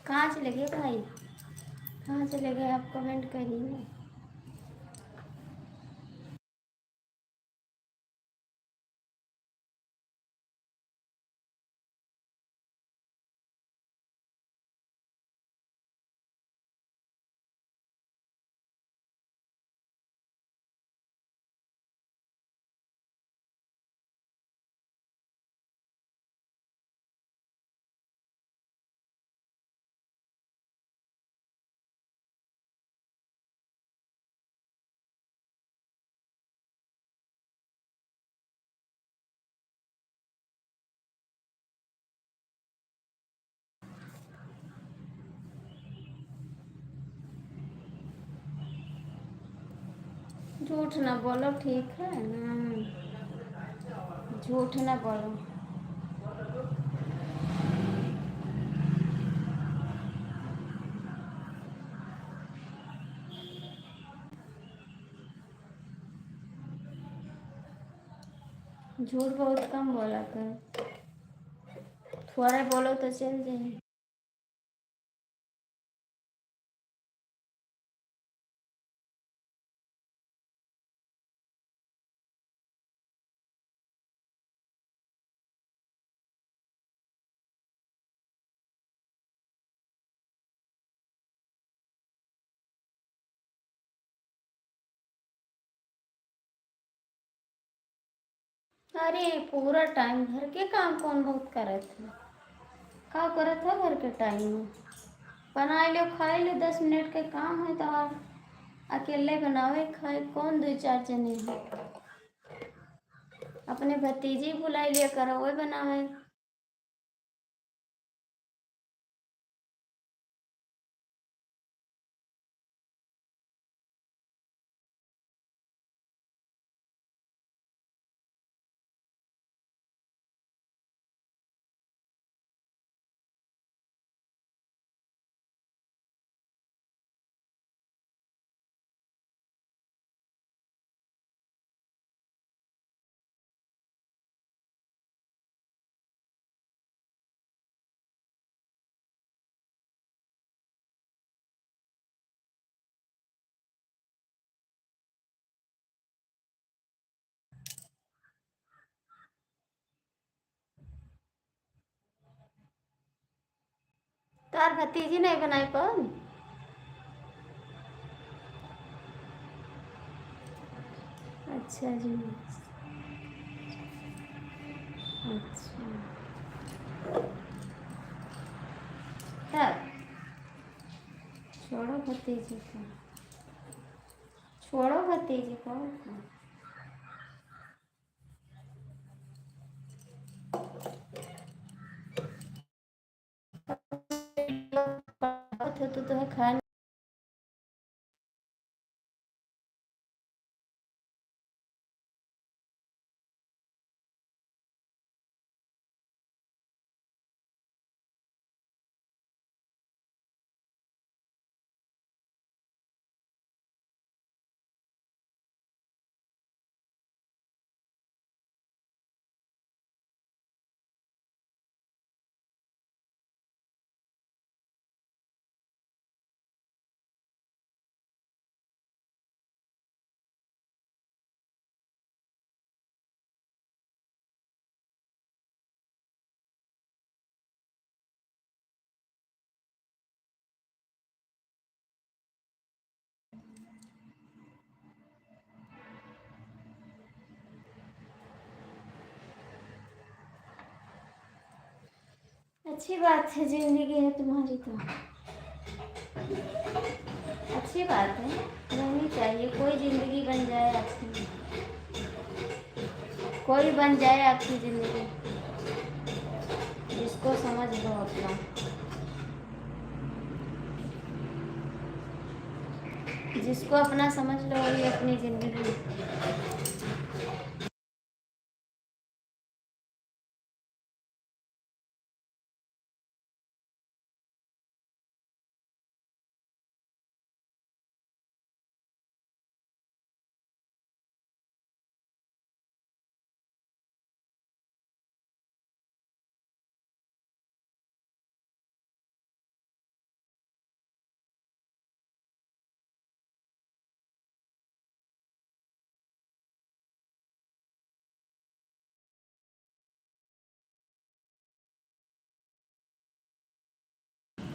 कहाँ चले गए भाई? कहाँ चले गए? आप कमेंट करिए ना। झूठ ना बोलो, ठीक है ना? झूठ ना बोलो। झूठ बहुत कम बोला कर, थोड़ा बोलो तो चल जाए। अरे पूरा टाइम घर के काम कौन बहुत करत है? का करत है घर के टाइम में? बना लो खाई लो, 10 मिनट के काम है तो आप अकेले बनावे खाए कौन, दो चार जने हैं? अपने भतीजी बुलाई लिया करो, वही बनावे। तार भतीजी नहीं बनाई पर? अच्छा जी, अच्छा। छोड़ो भतीजी को, छोड़ो भतीजी को। तो तुम्हें खाना अच्छी बात है, जिंदगी है तुम्हारी तो अच्छी बात है, रहनी चाहिए। कोई जिंदगी बन जाए आपकी, कोई बन जाए आपकी जिंदगी, जिसको समझ लो अपना, जिसको अपना समझ लो वही अपनी जिंदगी।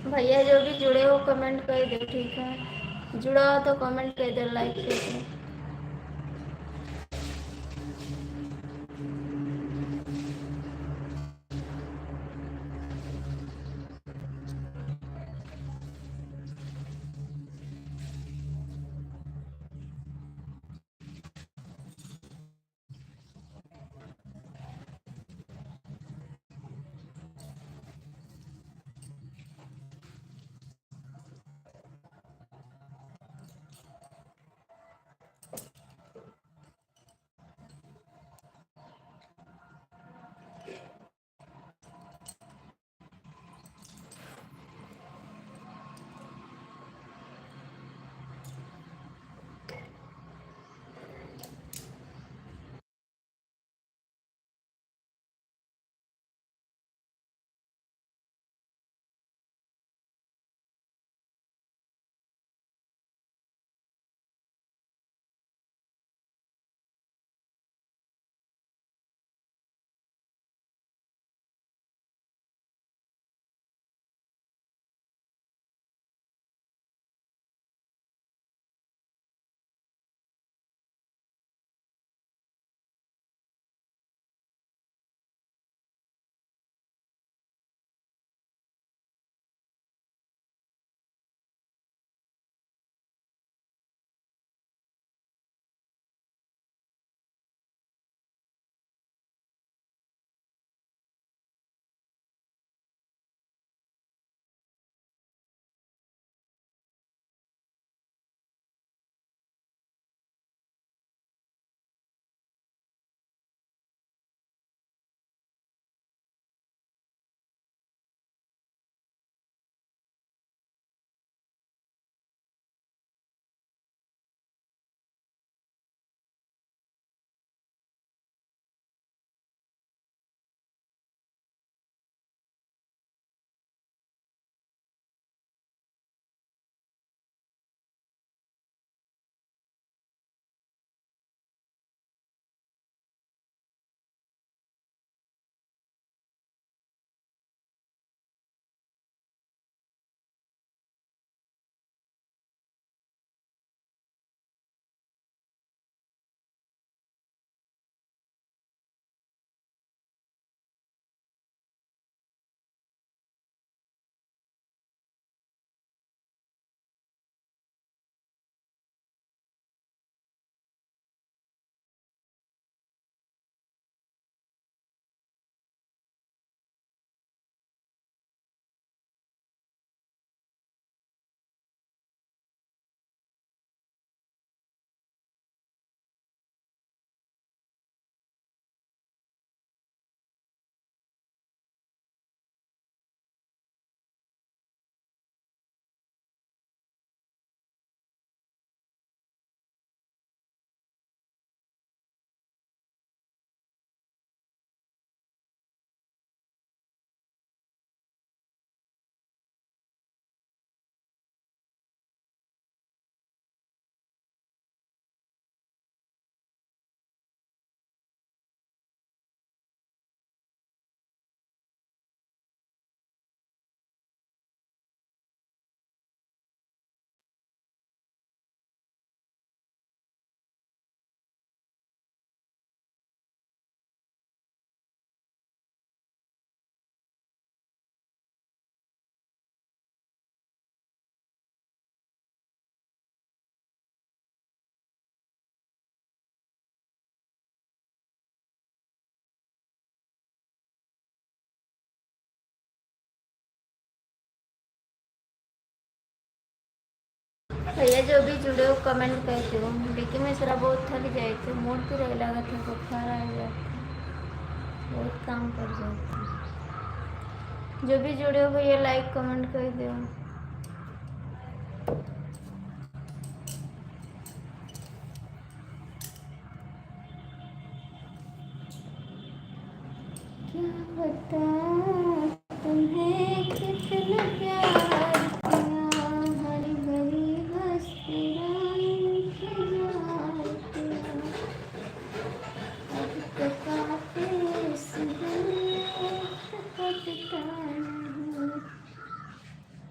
भैया जो भी जुड़े हो कमेंट कर दो, ठीक है? जुड़ा हो तो कमेंट कर दो, लाइक कर दो। भैया जो भी जुड़े हो कमेंट करते हो, लेकिन मैं थोड़ा बहुत थक जाए थे, मूड तो रह लगा था, बुखार आ जाता, बहुत काम कर जाते। जो भी जुड़े हो भैया लाइक कमेंट कर दो। क्या बताऊं तुम्हें कितना प्यार किया, हरी भरी हंसी इंतजार किया, अब तो काफी इस दुनिया का ठिकाना है,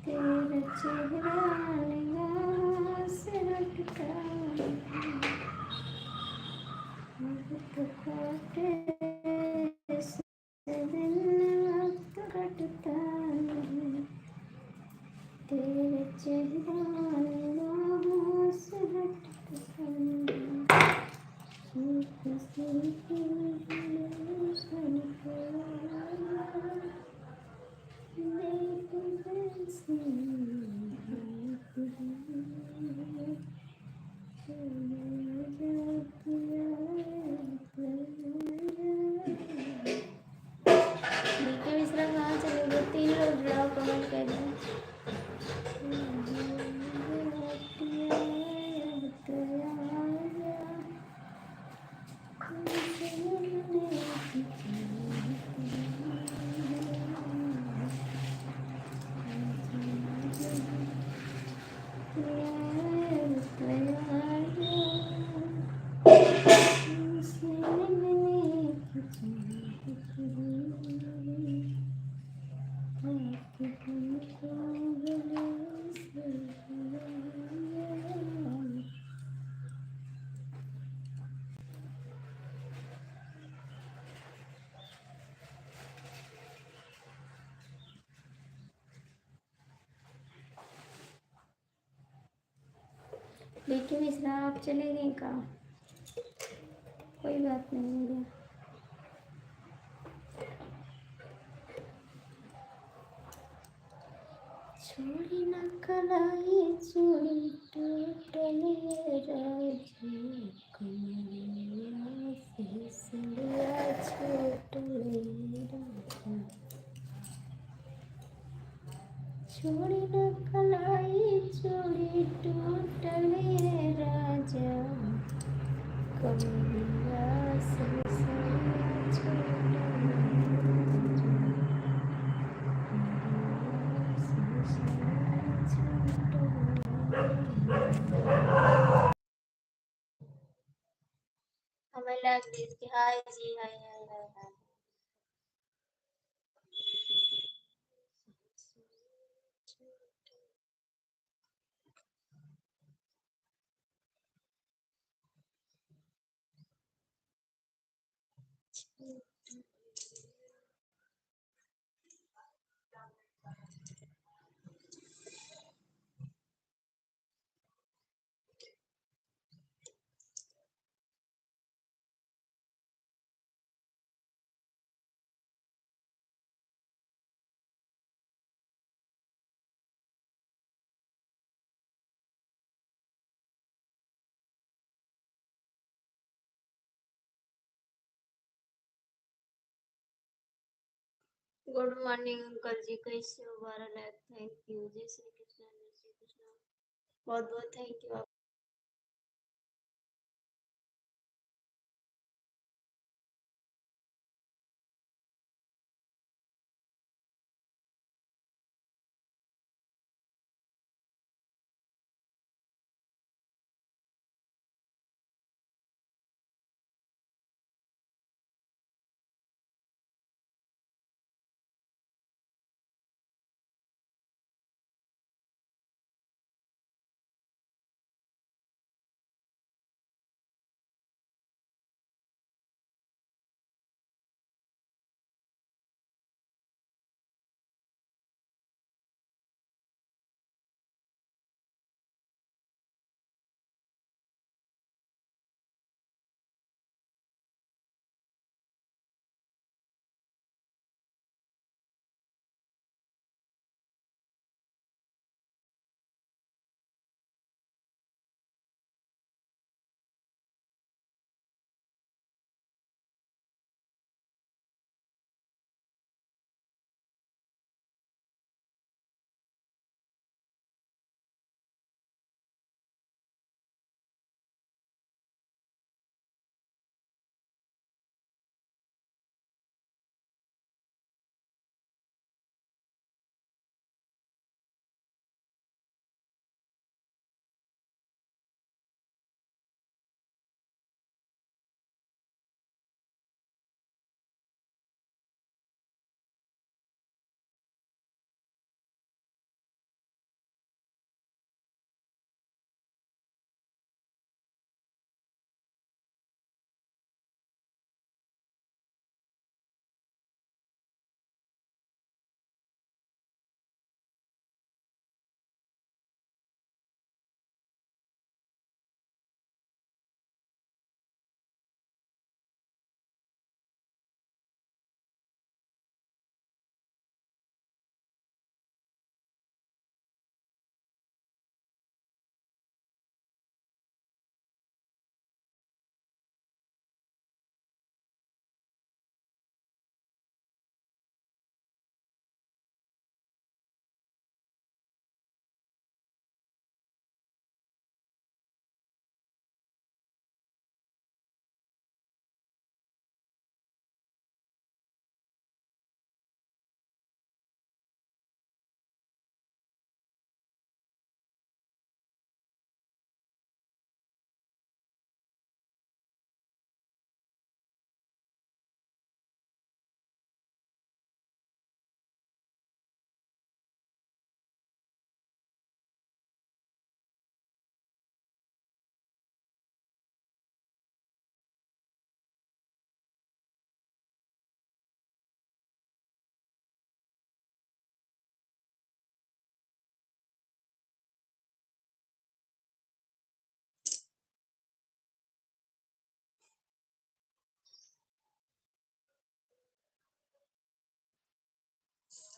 तेरा चेहरा निगाहों से हटता नहीं, अब तो काफी इस दिन वक्त कटता नहीं, तेरा चेहरा निगाहों से हटता नहीं, किसी की गुलशन को देख कैसी नीचे मिश्रा कहाँ चले गए? 3 लोग जुड़ाओ कमेंट कर दो। लेकिन मिश्रा आप चले गए कहाँ? कोई बात नहीं है। छोड़ी न कलाई चूड़ी टूटले राजी, कमरिया से सिया छूटले राजी, छोड़ी न कलाई चूड़ी टूटले राजा, कमरिया से सिया छूटले राजा, हमें लग रही हाय जी, हाय हाय हाय हाय। गुड मॉर्निंग अंकल जी, कैसे हो? 12 लाख थैंक यू। जय श्री कृष्ण, जय श्री कृष्ण। बहुत बहुत थैंक यू।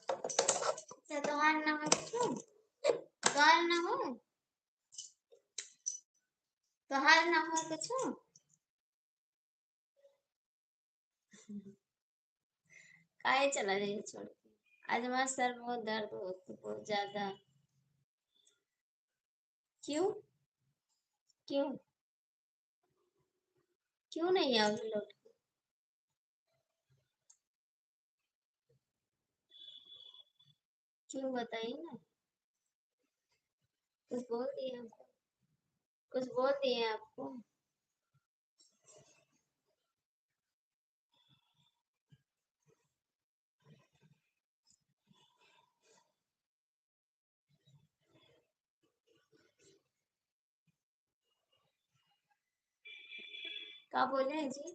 अच्छा तुम्हारा नाम है क्यों? तुम्हारा नाम है? तुम्हारा नाम है कुछ? काहे चला जाइए छोड़ के? आज हमारा सर बहुत दर्द होता है, बहुत ज्यादा। क्यों? क्यों? क्यों नहीं आओगे लौट के? क्यों बताइए ना। कुछ बोल दिए आपको? कुछ बोल दिए आपको? क्या बोले हैं जी?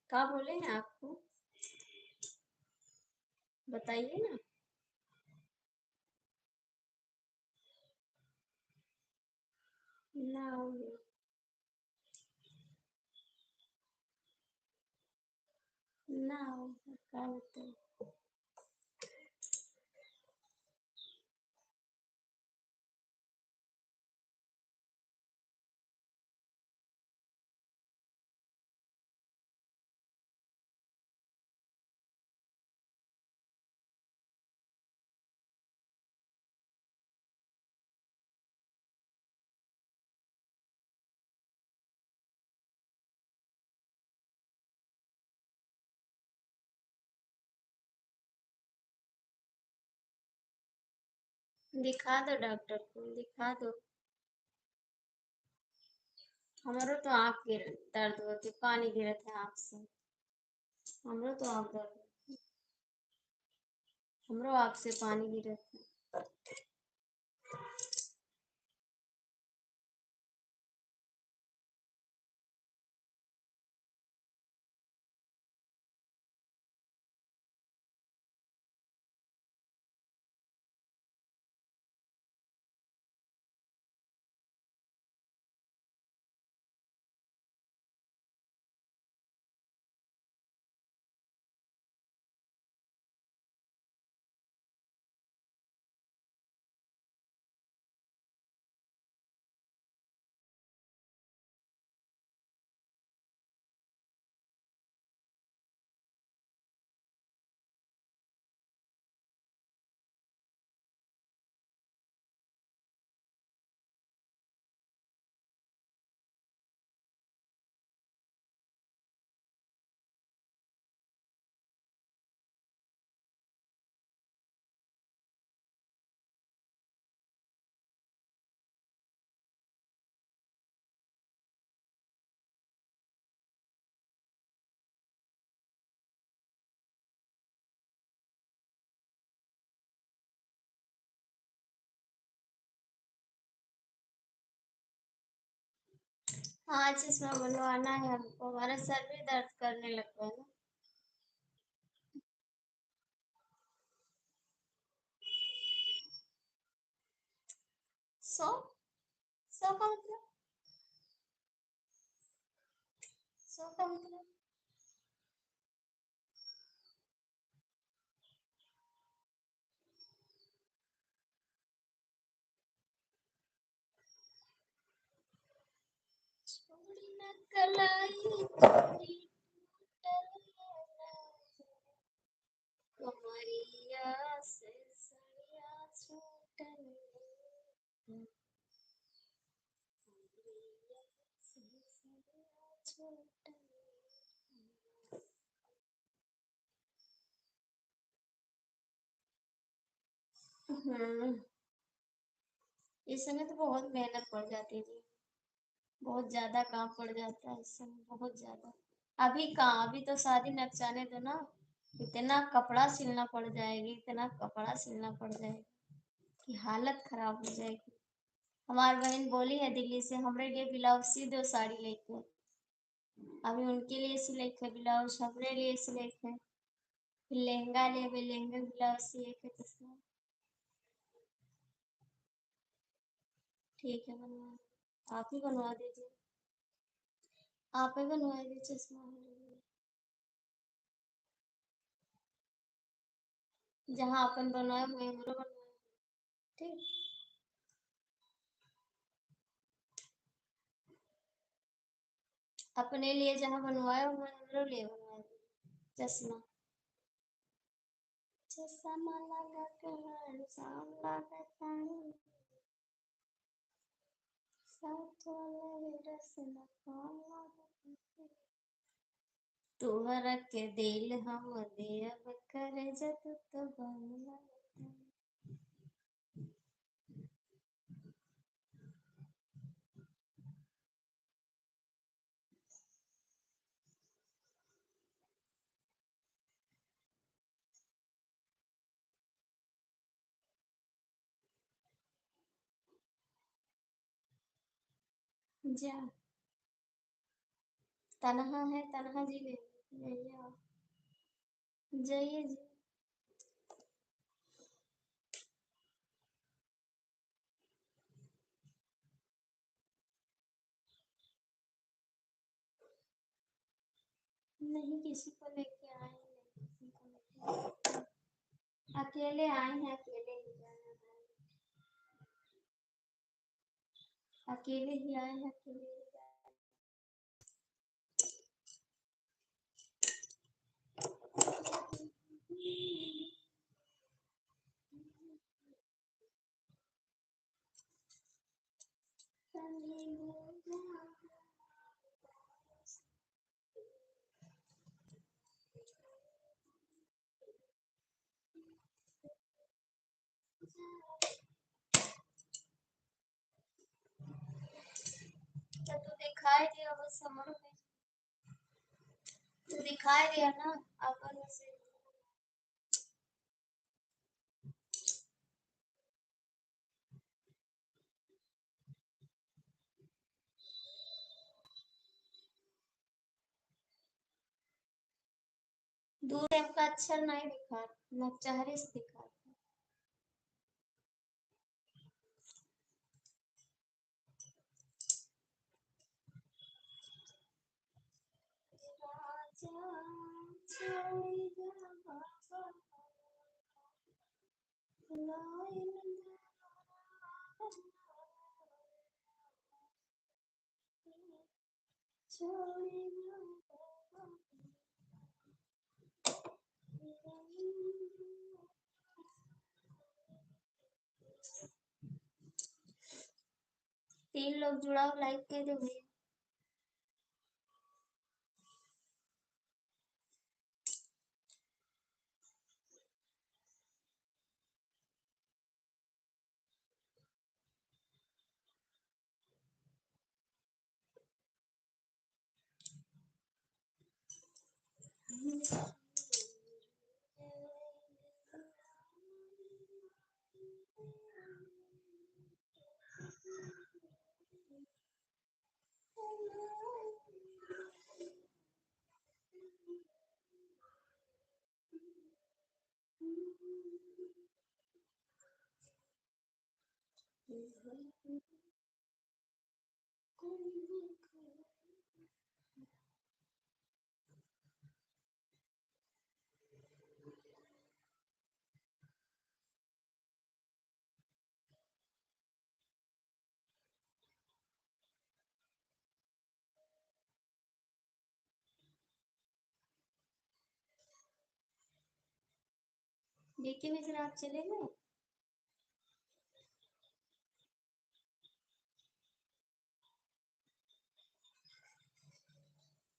क्या बोले हैं आपको? बताइए ना। ना आओगे? ना आओगे क्या बताइए? दिखा दो डॉक्टर को, दिखा दो। हमारो तो आँख गिर दर्द होती, पानी गिरत है आँख से। हमरो तो आँख दर्द, हमरो आँख से पानी गिरत है। हाँ चश्मा बनवाना है हमको, हमारा सर भी दर्द करने लगता है ना। सौ? सौ का मतलब? सौ का मतलब? छोड़ी न कलाई छोड़ी कमरिया से सड़िया छूटल, कमरिया से सड़िया छूटल। हम्म। इस समय तो बहुत मेहनत पड़ जाती है जी। बहुत ज्यादा काम पड़ जाता है इस समय, बहुत ज्यादा। अभी कहाँ, अभी तो शादी नचाने दो ना। इतना कपड़ा सिलना पड़ जाएगी, इतना कपड़ा सिलना पड़ जाएगा कि हालत खराब हो जाएगी। हमारी बहन बोली है दिल्ली से हमारे लिए ब्लाउज सी दो साड़ी लेके। अभी उनके लिए सिले के ब्लाउज हमरे लिए सिले के, फिर लहंगा लेवे, लहंगा ब्लाउज सिए के चश्मा। ठीक है बनवा, आप ही बनवा दीजिए। आप ही बनवा दीजिए चश्मा मेरे लिए। जहाँ अपन बनवाए हुए हमरो बनवाए। ठीक। अपने लिए जहाँ बनवाए हुए हमरो लिए बनवाए। चश्मा। चश्मा लगा के हैंडसम लगता है। साथ वाले रस्म कौन लगता है। तोहरा के दिल हम देव करे जत तो बनला। जा। तनहा है तनहा जी ले। जाइए। जाइए जी। नहीं किसी को लेके आए नहीं किसी को लेके। अकेले आए हैं अकेले ही जाना है। अकेले ही आए हैं अकेले ही जाना। तो दिखाई दिया बस समर में। तो दिखाई दिया ना अपन से। दूर टाइम का अच्छा नहीं दिखा ना चेहरे से दिखा। राजा छोड़ी जा बाबा लाइन छोड़ी जा बाबा। 3 लोग जुड़ाओ लाइक कर दो भैया। देखिए मिश्रा आप चले गए।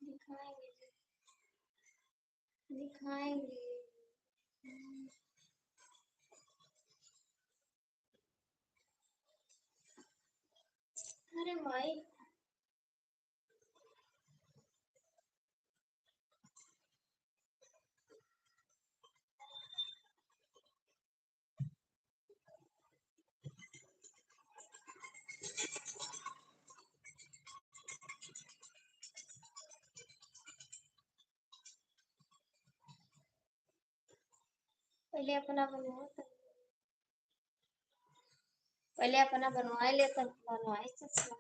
दिखाएंगे दिखाएंगे। अरे भाई पहले अपना बनवाओ पहले अपना बनवाए ले तब बनवाए चश्मा।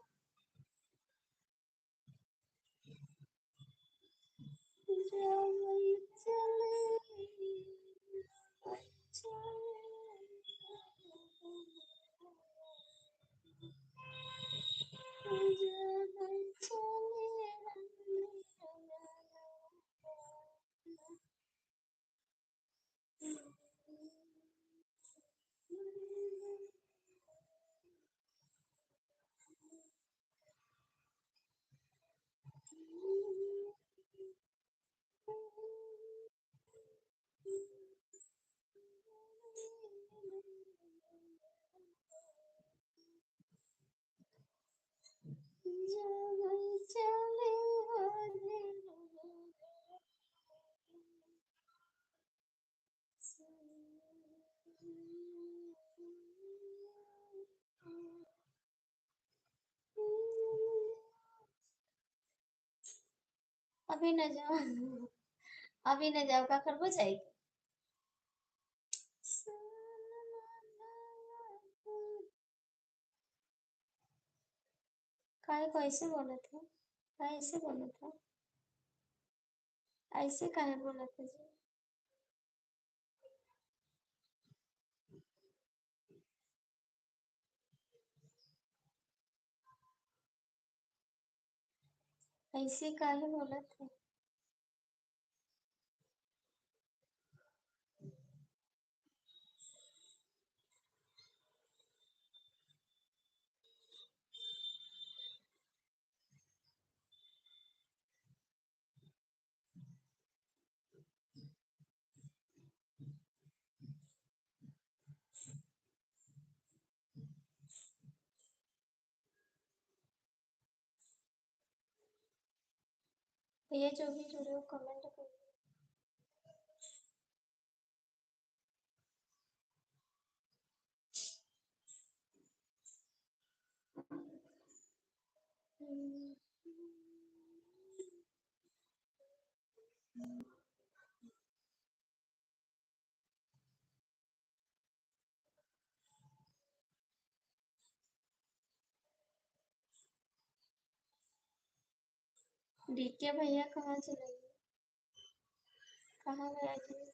अभी न जाओ, अभी न जाओ, का करबो जाएगी। काय को ऐसे बोला था, काय ऐसे बोला था, ऐसे काहे बोला था जी। ऐसे काहे बोला था। ये जो भी जुड़े हो कमेंट करो। डीके भैया कहाँ चले गए, कहाँ गया जी।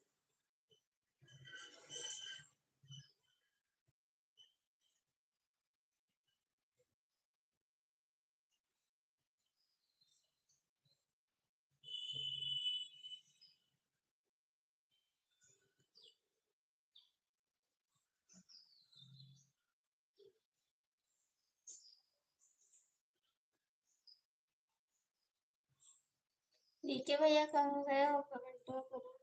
डीके भैया कहाँ गए हो, कमेंट तो करो।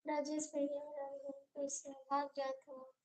राजेश भैया फिर से भाग गया था।